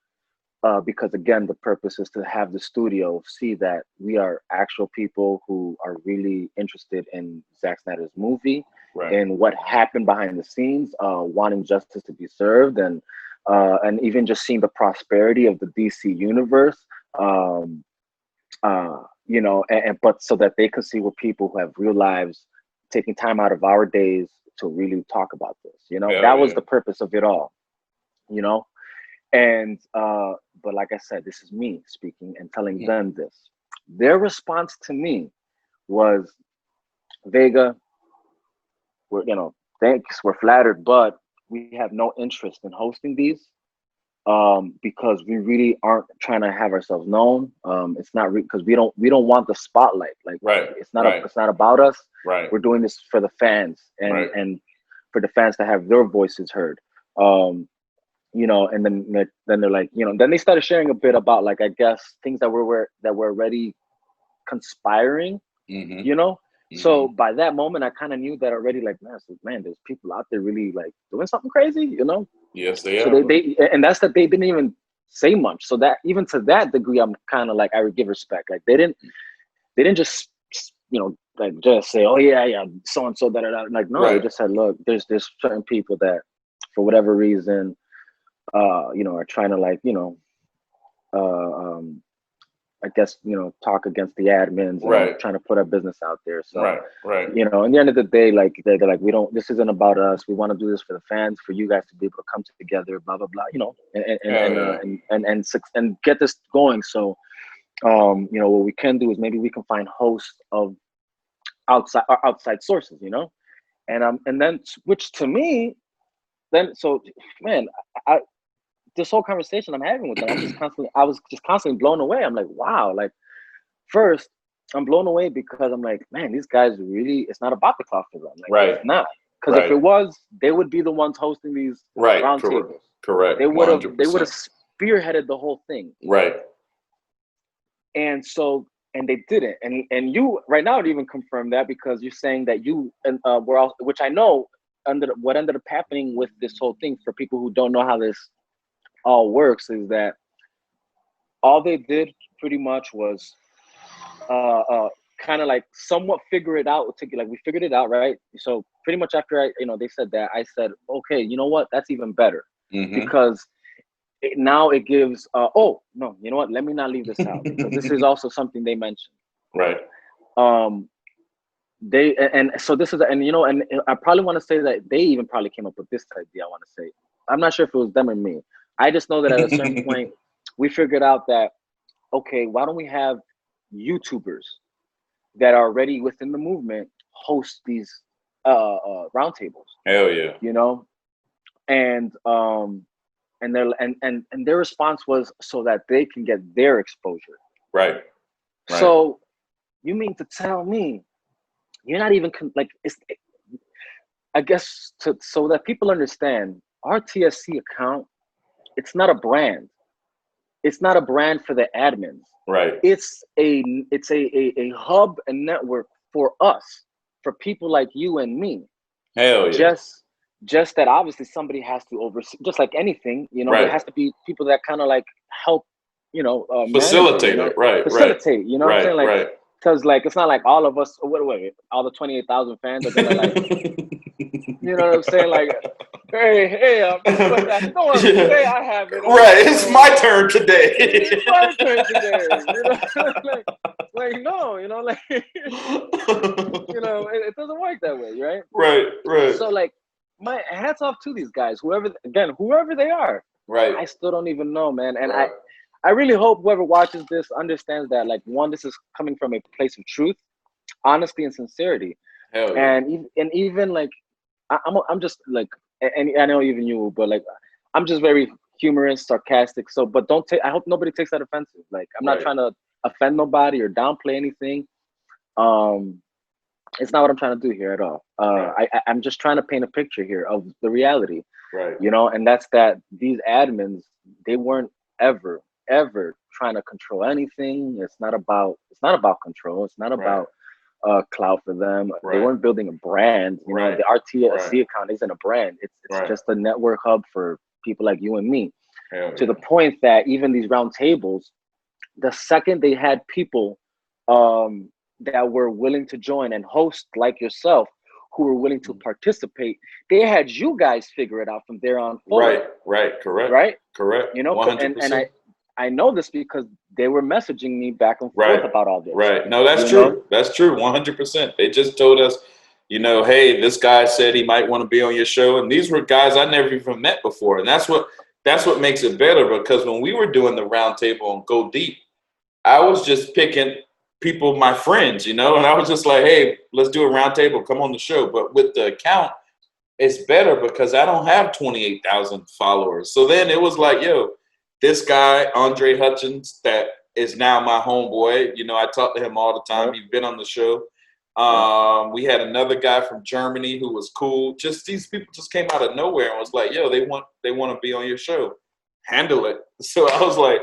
because again, the purpose is to have the studio see that we are actual people who are really interested in Zack Snyder's movie, and what happened behind the scenes, wanting justice to be served, and even just seeing the prosperity of the DC universe, but so that they can see we're people who have real lives, taking time out of our days to really talk about this. You know, Hell that was yeah. the purpose of it all. You know, and but like I said, this is me speaking and telling them this. Their response to me was, Vega, we're, you know, thanks, we're flattered, but we have no interest in hosting these, because we really aren't trying to have ourselves known. It's not because we don't want the spotlight. Like, Right, it's not right. it's not about us. Right. We're doing this for the fans, and Right. and for the fans to have their voices heard. You know, and then they're like, you know, then they started sharing a bit about, like, I guess things that were already conspiring. You know. So by that moment, I kind of knew that already. Like, man, there's people out there really like doing something crazy. You know. Yes, they So are. they and that's that they didn't even say much. So that even to that degree, I'm kind of like, I would give respect. Like, they didn't just, you know, like just say, oh yeah, so and so, da da da. Like, no, they just said, look, there's certain people that for whatever reason, you know, are trying to, like, you know, I guess, you know, talk against the admins, and trying to put our business out there. So, you know, in the end of the day, like, they're like, this isn't about us. We want to do this for the fans, for you guys to be able to come together, blah blah blah. You know, and get this going. So, you know, what we can do is maybe we can find hosts of outside sources. You know, and then, which to me, then, so, man, this whole conversation I'm having with them, I was just constantly blown away. I'm like, wow. Like, first, I'm blown away because I'm like, man, these guys really, it's not about the clout for them. Like, it's not. Because if it was, they would be the ones hosting these round tables. Correct. They would have spearheaded the whole thing. Right. And so, and they didn't. And you right now would even confirm that, because you're saying that you were all, which I know what ended up happening with this whole thing, for people who don't know how this all works, is that all they did pretty much was kind of like somewhat figure it out. Like, we figured it out, right? So pretty much after they said that, I said, okay, you know what? That's even better, because now it gives. Oh no, you know what? Let me not leave this out, because this is also something they mentioned. Right. They and so this is, and you know, and I probably want to say that they even probably came up with this idea. I want to say, I'm not sure if it was them or me. I just know that at a certain point, we figured out that, okay, why don't we have YouTubers that are already within the movement host these roundtables? Hell yeah. You know, and their response was so that they can get their exposure. Right. So you mean to tell me you're not even I guess so that people understand, RTSC account, it's not a brand. It's not a brand for the admins. Right. It's a hub and network for us, for people like you and me. Hell yeah. Just that obviously somebody has to oversee, just like anything, you know, there has to be people that kind of like help, you know, facilitate manage it, right? Facilitate, you know what I'm saying? Like, right. Because, like, it's not like all of us, all the 28,000 fans are gonna, like, you know what I'm saying? Like, hey, don't worry, today I have it. Right, it's my turn today. It's my turn today. You know, like no, you know, like, you know, it doesn't work that way, right? Right. So, like, my hats off to these guys, whoever they are. Right. I still don't even know, man, and I really hope whoever watches this understands that, like, one, this is coming from a place of truth, honesty, and sincerity. Hell yeah. And even like, I'm just like, and I know even you, but like, I'm just very humorous, sarcastic. So, but I hope nobody takes that offensive. Like, I'm not trying to offend nobody or downplay anything. It's not what I'm trying to do here at all. I'm just trying to paint a picture here of the reality. Right. You know, and that's that these admins, they weren't ever trying to control anything. It's not about control. It's not about clout for them. They weren't building a brand. You know, the RTSC account isn't a brand. It's just a network hub for people like you and me. To the point that even these round tables, the second they had people that were willing to join and host, like yourself, who were willing to participate, they had you guys figure it out from there on forward. Right, correct. You know, 100%. and I know this because they were messaging me back and forth about all this. Right. No, that's true. That's true. 100%. They just told us you know, hey, this guy said he might want to be on your show, and these were guys I never even met before, and that's what makes it better. Because when we were doing the round table on Go Deep, I was just picking people, my friends, you know, and I was just like, hey, let's do a round table, come on the show. But with the account, it's better because I don't have 28,000 followers. So then it was like, yo, this guy, Andre Hutchins, that is now my homeboy. You know, I talk to him all the time. He's been on the show. We had another guy from Germany who was cool. Just these people just came out of nowhere and was like, yo, they want to be on your show. Handle it. So I was like,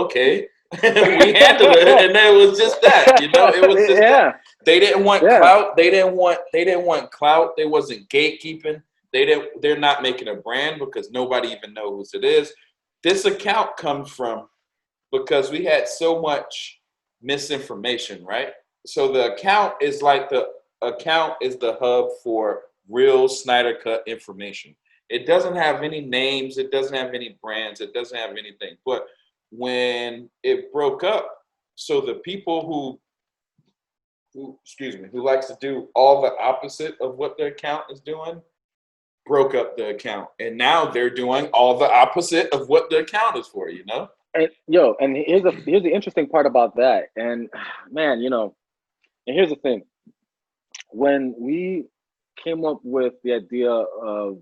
okay. We handled it, and it was just that, you know. It was just that. They didn't want clout. They didn't want clout. They wasn't gatekeeping. They're not making a brand because nobody even knows who it is. This account comes from because we had so much misinformation, right? So the account is the hub for real Snyder Cut information. It doesn't have any names. It doesn't have any brands. It doesn't have anything. But when it broke up, so the people who likes to do all the opposite of what their account is doing, broke up the account, and now they're doing all the opposite of what the account is for, you know. And here's the interesting part about that. And man, you know, and here's the thing: when we came up with the idea of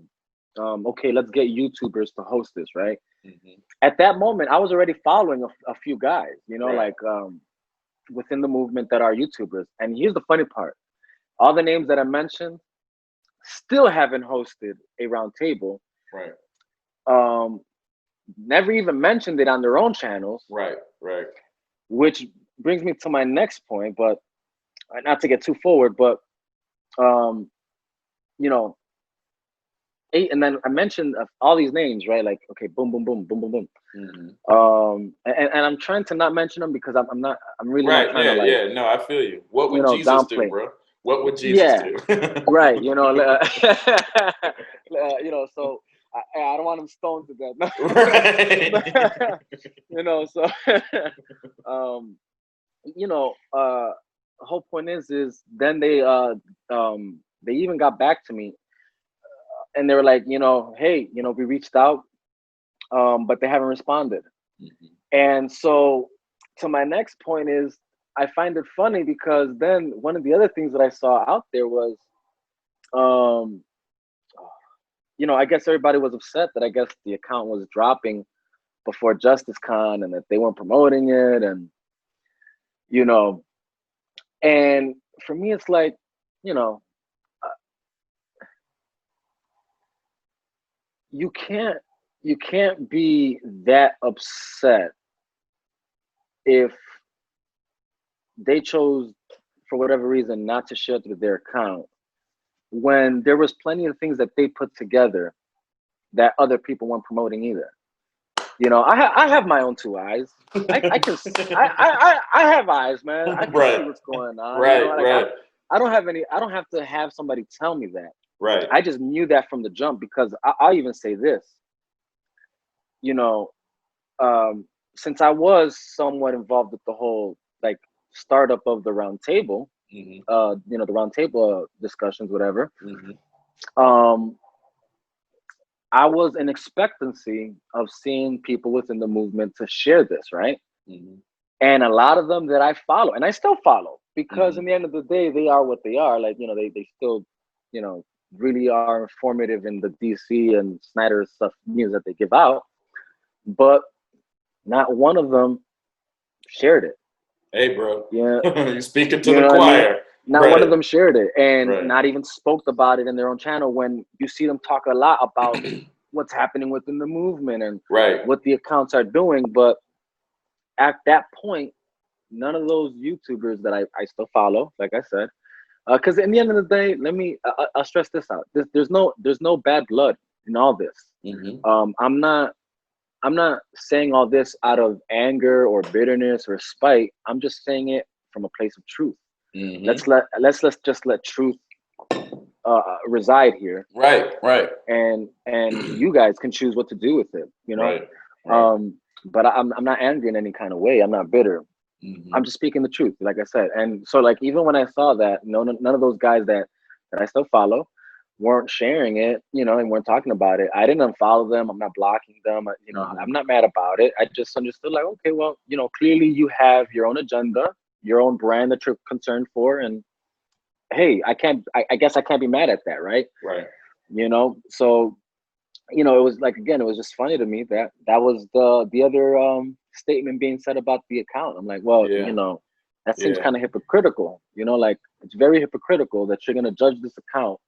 okay, let's get YouTubers to host this, right? Mm-hmm. At that moment, I was already following a few guys, you know, like within the movement that are YouTubers. And here's the funny part: all the names that I mentioned still haven't hosted a round table. Right. Never even mentioned it on their own channels. Right. Which brings me to my next point, but not to get too forward, but you know, and then I mentioned all these names, right? Like, okay, boom, boom, boom, boom, boom, boom. Mm-hmm. And I'm trying to not mention them because I'm really not trying to, like, no, I feel you. What would Jesus downplay. do, bro? What would Jesus do? Right, you know, you know, so I don't want them stoned to death. Right. You know, so you know, the whole point is then they even got back to me, and they were like, you know, hey, you know, we reached out, but they haven't responded. Mm-hmm. And so to my next point is, I find it funny because then one of the other things that I saw out there was, you know, I guess everybody was upset that I guess the account was dropping before JusticeCon and that they weren't promoting it, and, you know, and for me, it's like, you know, you can't be that upset if they chose, for whatever reason, not to share through their account, when there was plenty of things that they put together that other people weren't promoting either. You know, I have my own two eyes. I can I have eyes, man. I can see what's going on. Right, you know? Like, right. I don't have to have somebody tell me that. Right. I just knew that from the jump, because I'll even say this. You know, since I was somewhat involved with the whole, like, startup of the round table, mm-hmm. You know, the round table discussions, whatever. Mm-hmm. I was in expectancy of seeing people within the movement to share this, right? Mm-hmm. And a lot of them that I follow, and I still follow, because in the end of the day, they are what they are. Like, you know, they still, you know, really are informative in the DC and Snyder stuff news that they give out. But not one of them shared it. Hey, bro. Yeah. You're speaking to the choir. I mean? Not one of them shared it, and not even spoke about it in their own channel, when you see them talk a lot about what's happening within the movement and what the accounts are doing. But at that point, none of those YouTubers that I still follow, like I said, because in the end of the day, I'll stress this out. There's no bad blood in all this. Mm-hmm. I'm not saying all this out of anger or bitterness or spite. I'm just saying it from a place of truth. Mm-hmm. Let's just let truth reside here. Right. And you guys can choose what to do with it, you know. Right. But I'm not angry in any kind of way. I'm not bitter. Mm-hmm. I'm just speaking the truth, like I said. And so, like, even when I saw that, none of those guys that that I still follow weren't sharing it, and weren't talking about it. I didn't unfollow them. I'm not blocking them. I'm not mad about it. I just understood like, okay, well, clearly you have your own agenda, your own brand that you're concerned for, and hey, I guess I can't be mad at that, right? Right. So it was like, again, it was just funny to me that was the other statement being said about the account. I'm like, well, that seems kind of hypocritical, like it's very hypocritical that you're going to judge this account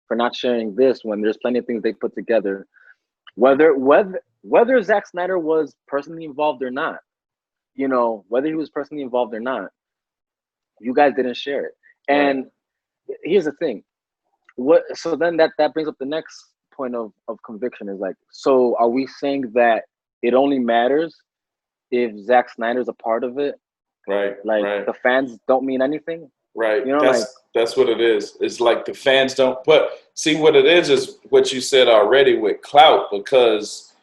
for not sharing this when there's plenty of things they put together, whether Zack Snyder was personally involved or not, whether he was personally involved or not, you guys didn't share it. And here's the thing, so then that brings up the next point of conviction is like, so are we saying that it only matters if Zack Snyder's a part of it? Right. Like the fans don't mean anything? Right. That's what it is. It's like the fans don't. But see, what it is what you said already with clout, because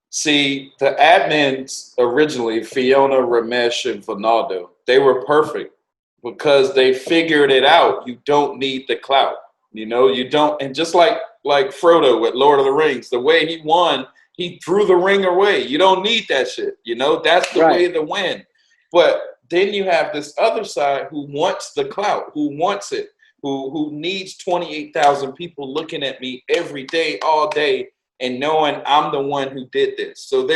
see, the admins originally, Fiona, Ramesh, and Vinaldo, they were perfect because they figured it out. You don't need the clout. You don't. And just like Frodo with Lord of the Rings, the way he won, he threw the ring away. You don't need that shit. That's the way to win. But then you have this other side who wants the clout, who wants it, who needs 28,000 people looking at me every day, all day, and knowing I'm the one who did this. So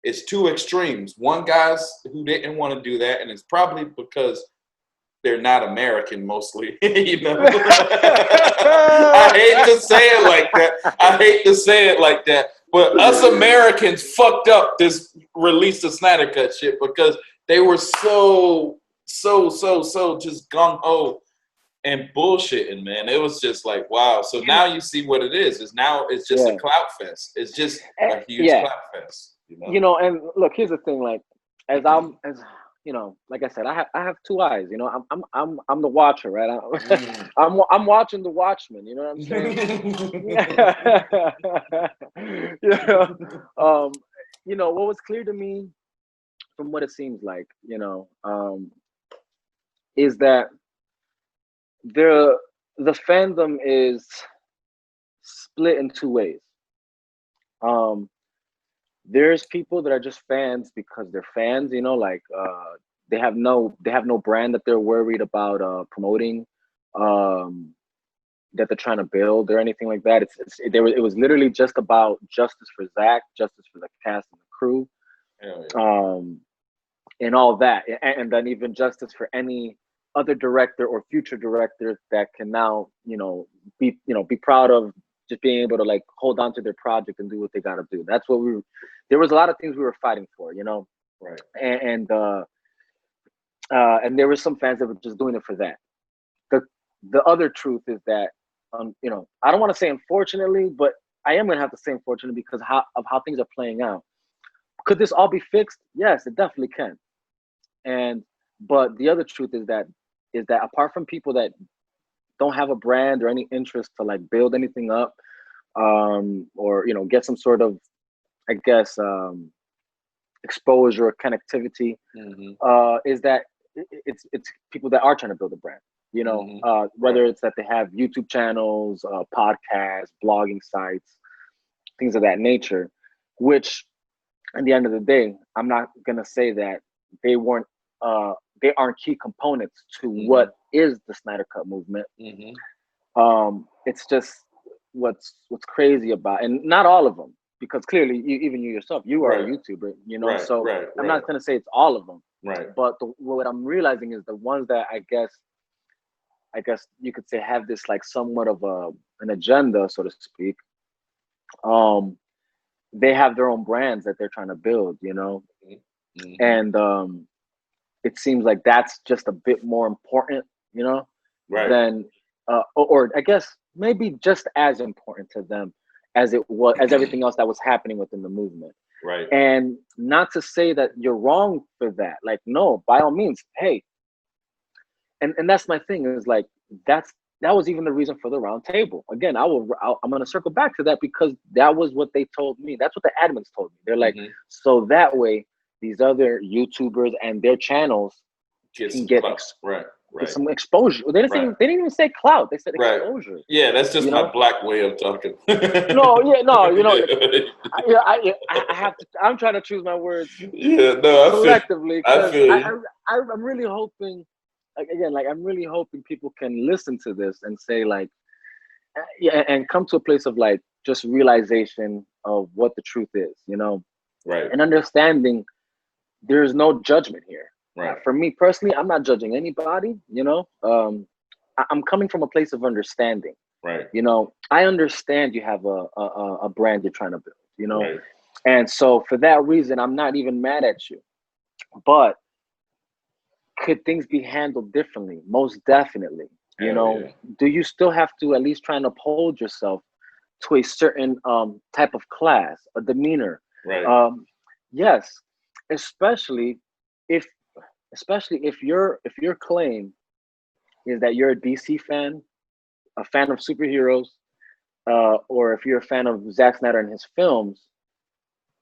it's two extremes. One guy's who didn't want to do that, and it's probably because they're not American mostly. I hate to say it like that. But us Americans fucked up this release of Snyder Cut shit because they were so just gung-ho and bullshitting, man. It was just like, wow. So now you see what it is. It's just a clout fest. It's just a huge clout fest. And look, here's the thing, like like I said, I have two eyes. I'm the watcher, right? I'm watching the Watchmen. You know what I'm saying? What was clear to me, from what it seems like, is that the fandom is split in two ways. There's people that are just fans because they're fans, like they have no brand that they're worried about promoting, that they're trying to build or anything like that. It was literally just about justice for Zach, justice for the cast and the crew, and all that, and then even justice for any other director or future director that can now be proud of just being able to like hold on to their project and do what they got to do. That's what there was a lot of things we were fighting for, right? And there were some fans that were just doing it for that. The other truth is that I don't want to say unfortunately, but I am gonna have to say unfortunately because of how things are playing out. Could this all be fixed? Yes, it definitely can. But the other truth is that apart from people that don't have a brand or any interest to like build anything up, or get some sort of, I guess, exposure or connectivity, is that it's people that are trying to build a brand. Whether it's that they have YouTube channels, podcasts, blogging sites, things of that nature. Which, at the end of the day, I'm not gonna say that they aren't key components to what is the Snyder Cut movement. It's just what's crazy about, and not all of them, because clearly even you yourself, you are a YouTuber, I'm not gonna say it's all of them, but what I'm realizing is the ones that I guess you could say have this like somewhat of an agenda, so to speak. They have their own brands that they're trying to build, and it seems like that's just a bit more important, than, or I guess maybe just as important to them as everything else that was happening within the movement. Right. And not to say that you're wrong for that. Like, no, by all means, hey. And that's my thing, is like, that was even the reason for the round table. Again, I'm going to circle back to that because that was what they told me. That's what the admins told me. They're like, so that way these other YouTubers and their channels can get Get some exposure. They didn't even say clout. They said exposure. Yeah, that's just You my know? black way of talking. No, you know, I have to. I'm trying to choose my words selectively I because feel you. I'm really hoping, like again, like I'm really hoping people can listen to this and say like, yeah, and come to a place of like just realization of what the truth is, you know, Right. and understanding there's no judgment here. Right. For me personally, I'm not judging anybody, you know. I'm coming from a place of understanding. Right. You know, I understand you have a brand you're trying to build, you know. Right. And so for that reason, I'm not even mad at you. But could things be handled differently? Most definitely. You know, do you still have to at least try and uphold yourself to a certain type of class, a demeanor? Right. Yes, especially if your claim is that you're a DC fan, a fan of superheroes, or if you're a fan of Zack Snyder and his films.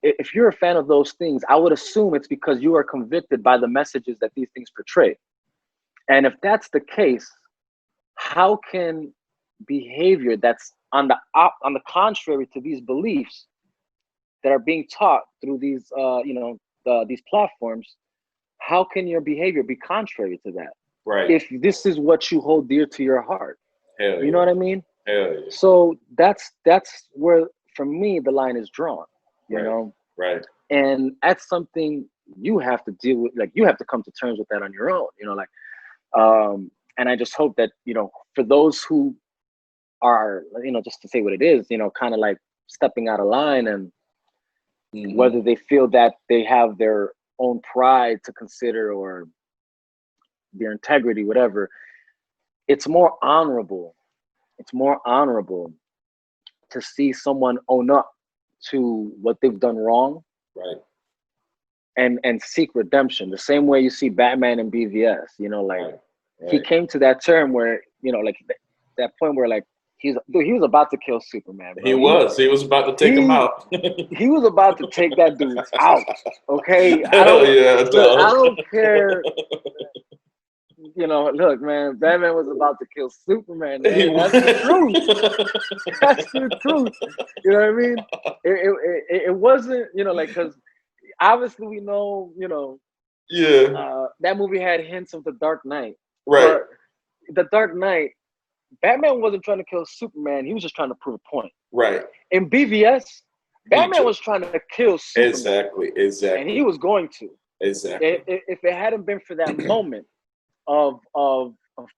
If you're a fan of those things, I would assume it's because you are convicted by the messages that these things portray. And if that's the case, how can behavior that's on the contrary to these beliefs that are being taught through these these platforms, how can your behavior be contrary to that? Right. If this is what you hold dear to your heart. Hell you know what I mean? Hell yeah. So that's where for me the line is drawn. You know? Right. And that's something you have to deal with, like you have to come to terms with that on your own, you know, like and I just hope that, you know, for those who are, you know, just to say what it is, you know, kind of like stepping out of line and whether they feel that they have their own pride to consider or their integrity, whatever, it's more honorable to see someone own up to what they've done wrong, right, and seek redemption. The same way you see Batman and BVS, you know, like he came to that term where, you know, like that point where like he was about to kill Superman, bro. He was about to take him out. He was about to take that dude out. Okay, I don't care. You know, look, man, Batman was about to kill Superman. Man. That's the truth. That's the truth. You know what I mean? It wasn't, you know, like, because obviously we know, you know, that movie had hints of The Dark Knight. Right. But The Dark Knight, Batman wasn't trying to kill Superman. He was just trying to prove a point. Right. In BVS, Batman was trying to kill Superman. Exactly. And he was going to. Exactly. If it hadn't been for that moment of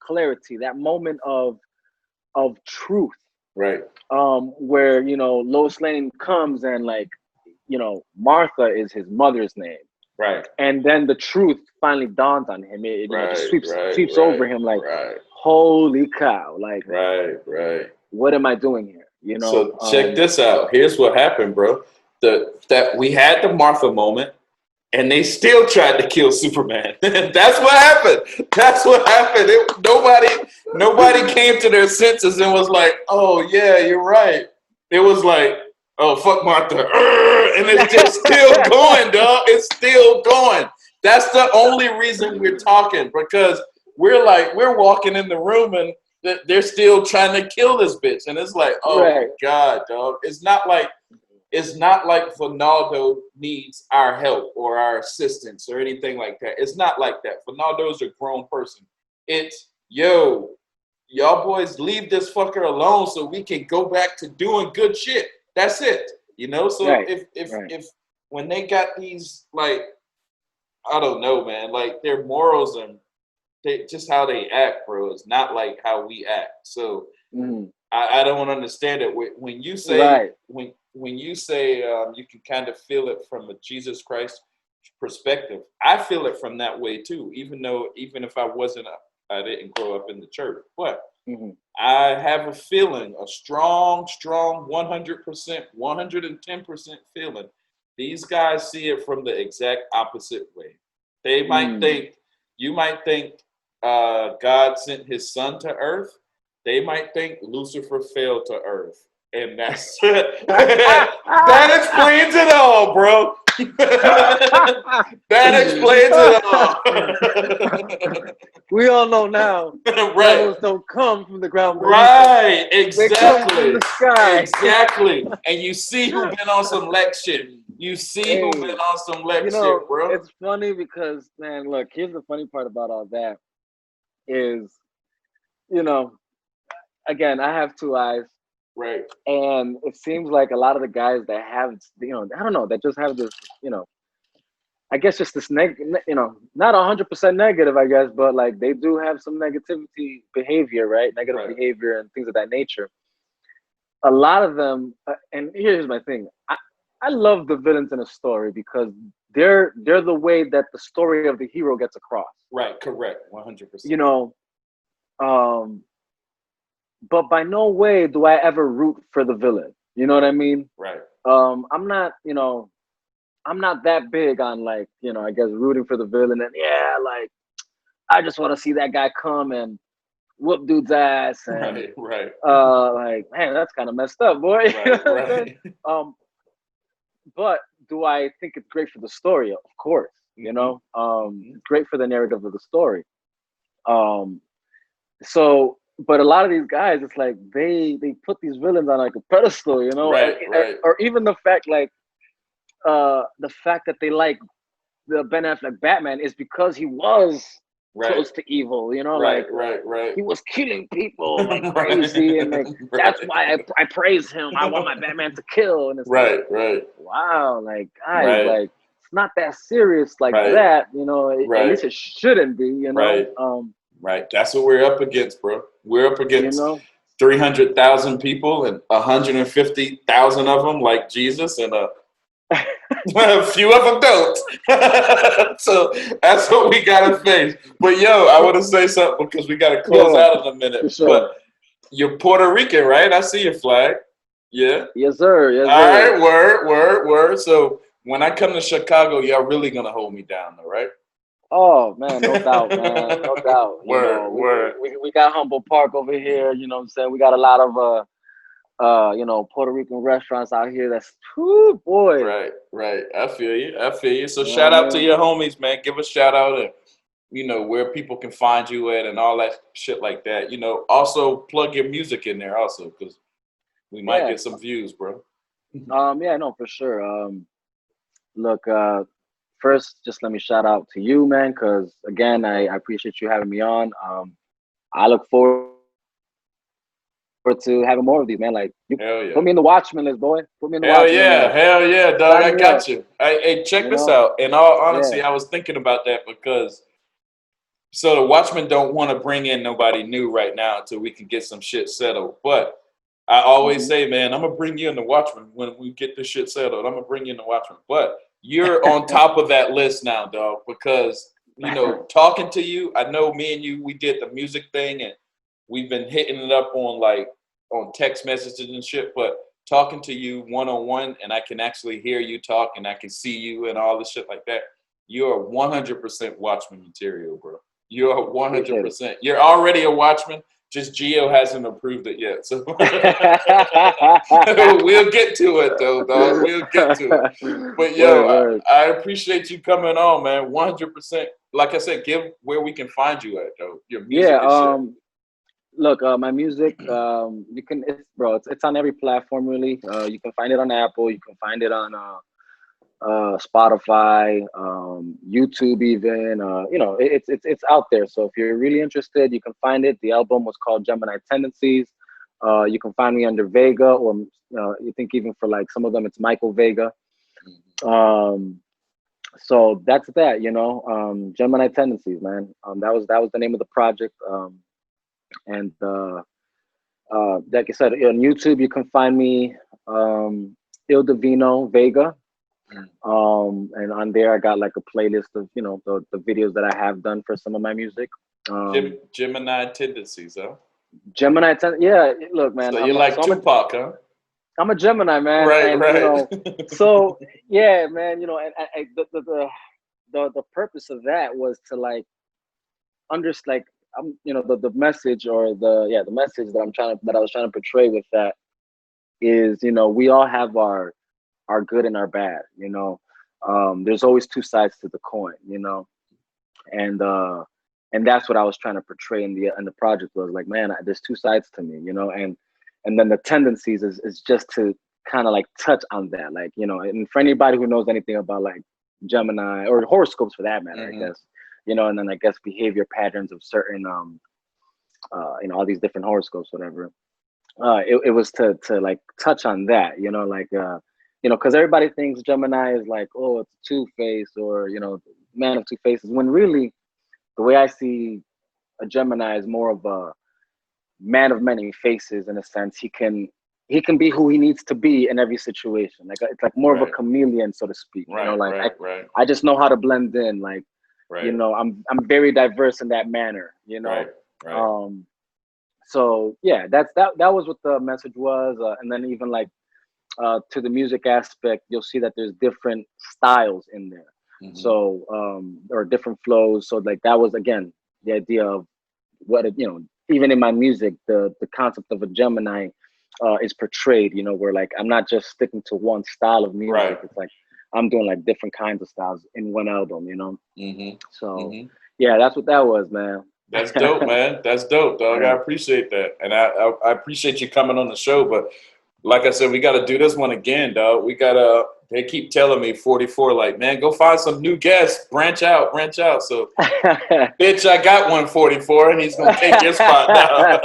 clarity, that moment of truth, right, where, you know, Lois Lane comes and, like, you know, Martha is his mother's name, right, and then the truth finally dawns on him. It just sweeps over him like, holy cow, like, right, what am I doing here? You know. So check this out. Here's what happened, bro. That we had the Martha moment, and they still tried to kill Superman. That's what happened. That's what happened. Nobody came to their senses and was like, "Oh yeah, you're right." It was like, "Oh fuck Martha," and it's just still going, dog. It's still going. That's the only reason we're talking, because we're walking in the room and they're still trying to kill this bitch, and it's like, oh my god, dog. It's not like Finaldo needs our help or our assistance or anything like that. It's not like that. Finaldo's a grown person. It's, yo, y'all boys leave this fucker alone so we can go back to doing good shit. That's it. You know? So if when they got these, like, I don't know, man, like their morals and just how they act, bro, is not like how we act. So I don't understand it. When you say when you say you can kind of feel it from a Jesus Christ perspective, I feel it from that way too. Even if I didn't grow up in the church, but I have a feeling, a strong 100%, 110% feeling. These guys see it from the exact opposite way. They might think, you might think God sent his son to earth. They might think Lucifer fell to earth. And that's that explains it all, bro. That explains it all. We all know now. Right. Levels don't come from the ground. Right. They come from Exactly. the sky. Exactly. And you see who been on some Lex shit. You see who been on some Lex shit, bro. It's funny because, man, look, here's the funny part about all that is, again, I have two eyes. Right. And it seems like a lot of the guys that have, I don't know, that just have this, I guess just this not 100% negative, I guess, but like they do have some negativity behavior, right? Negative behavior and things of that nature. A lot of them, and here's my thing. I love the villains in a story because they're the way that the story of the hero gets across. Right, correct, 100%. But by no way do I ever root for the villain. You know what I mean? Right. I'm not, I'm not that big on like, I guess rooting for the villain and like I just want to see that guy come and whoop dude's ass and right. Like, man, that's kind of messed up, boy. Right. But do I think it's great for the story? Of course, great for the narrative of the story. So, but a lot of these guys, it's like they put these villains on like a pedestal, right. Or even the fact that they like the Ben Affleck Batman is because he was close to evil, right. He was killing people like crazy, and like that's why I praise him. I want my Batman to kill, and it's right. Wow, like guys, like it's not that serious like that, At least it shouldn't be, Right. Right. That's what we're up against, bro. We're up against 300,000 people, and 150,000 of them like Jesus, and a few of them don't. So that's what we gotta face. But yo, I want to say something because we gotta close out in a minute. Sure. But you're Puerto Rican, right? I see your flag. Yeah. Yes, sir. Yes, all sir. right. Word. So when I come to Chicago, y'all really gonna hold me down, though, right? Oh man, no doubt, man, no doubt. Word. We got Humboldt Park over here. You know what I'm saying? We got a lot of Puerto Rican restaurants out here. That's boy. Right. I feel you. So shout out to your homies, man. Give a shout out and where people can find you at and all that shit like that. Also plug your music in there also because we might get some views, bro. No, for sure. Look, first, just let me shout out to you, man, because again, I appreciate you having me on. I look forward to having more of these, man. Like, put me in the Watchmen list, boy. Put me in the Watchmen list. Hell yeah, dog. I got you. Hey, check this out. In all honesty, I was thinking about that because the Watchmen don't want to bring in nobody new right now until we can get some shit settled. But I always say, man, I'm gonna bring you in the Watchmen when we get this shit settled. I'm gonna bring you in the Watchmen. But you're on top of that list now, dog, because talking to you, I know me and you, we did the music thing and we've been hitting it up on text messages and shit, but talking to you one-on-one and I can actually hear you talk and I can see you and all this shit like that. You're 100% Watchmen material, bro. You're 100%. You're already a Watchman. Just Gio hasn't approved it yet. So we'll get to it though, dog. We'll get to it. But yo, I appreciate you coming on, man. 100%. Like I said, give where we can find you at though. Your music look, my music, you can, it's on every platform really. You can find it on Apple. You can find it on Spotify, YouTube, even. It's out there. So if you're really interested, you can find it. The album was called Gemini Tendencies. You can find me under VEGA, or you think even for like some of them, it's Michael Vega. So that's that. Gemini Tendencies, man. That was the name of the project. And like I said, on YouTube, you can find me Il Divino Vega. And on there, I got like a playlist of the videos that I have done for some of my music. Gemini Tendencies, huh? Gemini look, man. So you're like Tupac, huh? I'm a Gemini, man. Right. So yeah, man. And the purpose of that was to like understand, like, the message or the message that I was trying to portray with that is, we all have our good and our bad, there's always two sides to the coin, and that's what I was trying to portray in the project was like, man, there's two sides to me, and then the tendencies is just to kind of like touch on that, like, and for anybody who knows anything about like Gemini or horoscopes for that matter, I guess, and then I guess behavior patterns of certain, all these different horoscopes, whatever. It was to like touch on that, like, because everybody thinks Gemini is like, oh, it's two-face or, man of two faces, when really the way I see a Gemini is more of a man of many faces in a sense. He can be who he needs to be in every situation. Like it's like more of a chameleon, so to speak. I just know how to blend in. Like, I'm very diverse in that manner. So yeah, that was what the message was, and then even like to the music aspect, you'll see that there's different styles in there. So or different flows. So like that was again the idea of what even in my music, the concept of a Gemini is portrayed, where like I'm not just sticking to one style of music. It's like I'm doing like different kinds of styles in one album, So yeah, that's what that was, man. That's dope, man. That's dope, dog. I appreciate that, and I appreciate you coming on the show. But like I said, we got to do this one again, dog. We gotta. They keep telling me 44, like, man, go find some new guests, branch out. So, bitch, I got 144, and he's gonna take your spot now.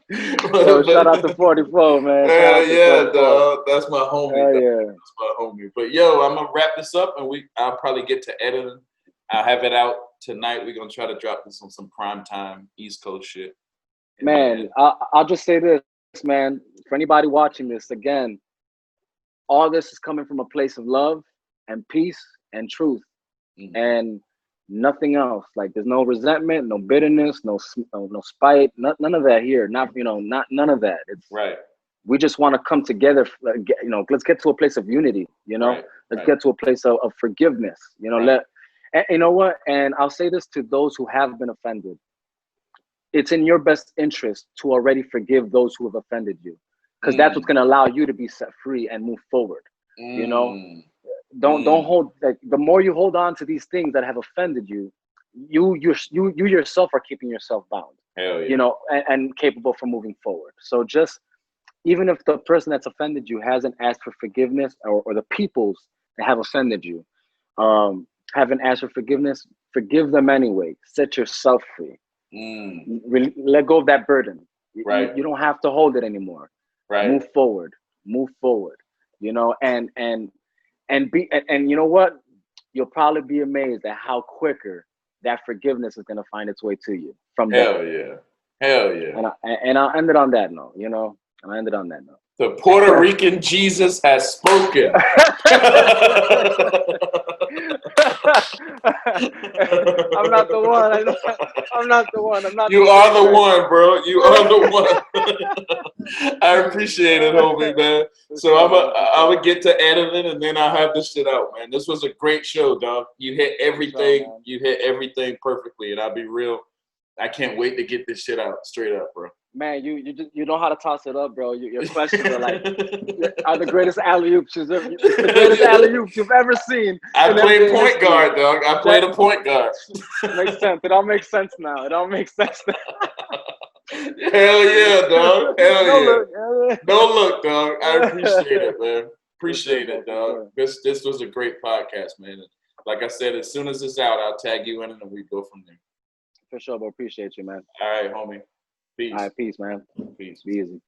Yo, shout out to 44, man. Hell yeah, dog. That's my homie. Yeah. That's my homie. But yo, I'm gonna wrap this up, and I'll probably get to editing. I'll have it out tonight. We're gonna try to drop this on some prime time East Coast shit. Man, I'll just say this, man. For anybody watching this, again, all this is coming from a place of love and peace and truth, and nothing else. Like there's no resentment, no bitterness, no spite, none of that here. Not none of that. It's we just want to come together. Let's get to a place of unity. Let's get to a place of forgiveness. And you know what? And I'll say this to those who have been offended. It's in your best interest to already forgive those who have offended you, because that's what's going to allow you to be set free and move forward. Don't hold, like, the more you hold on to these things that have offended you, you yourself are keeping yourself bound. Hell yeah. And capable for moving forward. So just even if the person that's offended you hasn't asked for forgiveness, or the peoples that have offended you haven't asked for forgiveness, forgive them anyway. Set yourself free. Let go of that burden. You don't have to hold it anymore. Move forward. And you know what? You'll probably be amazed at how quicker that forgiveness is gonna find its way to you from there. Hell yeah. And I'll end it on that note. I'll end it on that note. The Puerto Rican Jesus has spoken. I'm not the one. I'm not the one. You are the one, bro. You are the one. I appreciate it, homie, man. So I'm gonna get to editing, and then I'll have this shit out, man. This was a great show, dog. You hit everything. You hit everything perfectly, and I'll be real. I can't wait to get this shit out straight up, bro. Man, you know how to toss it up, bro. Your questions are like are the greatest alley-oops you've ever seen. I played point guard, dog. I played a point guard. Makes sense. It all makes sense now. Hell yeah, dog. Hell yeah. No look, dog. I appreciate it, man. Appreciate it, dog. This was a great podcast, man. Like I said, as soon as it's out, I'll tag you in, and then we go from there. For sure, bro. Appreciate you, man. All right, homie. Peace. All right, peace, man. Peace. Be easy.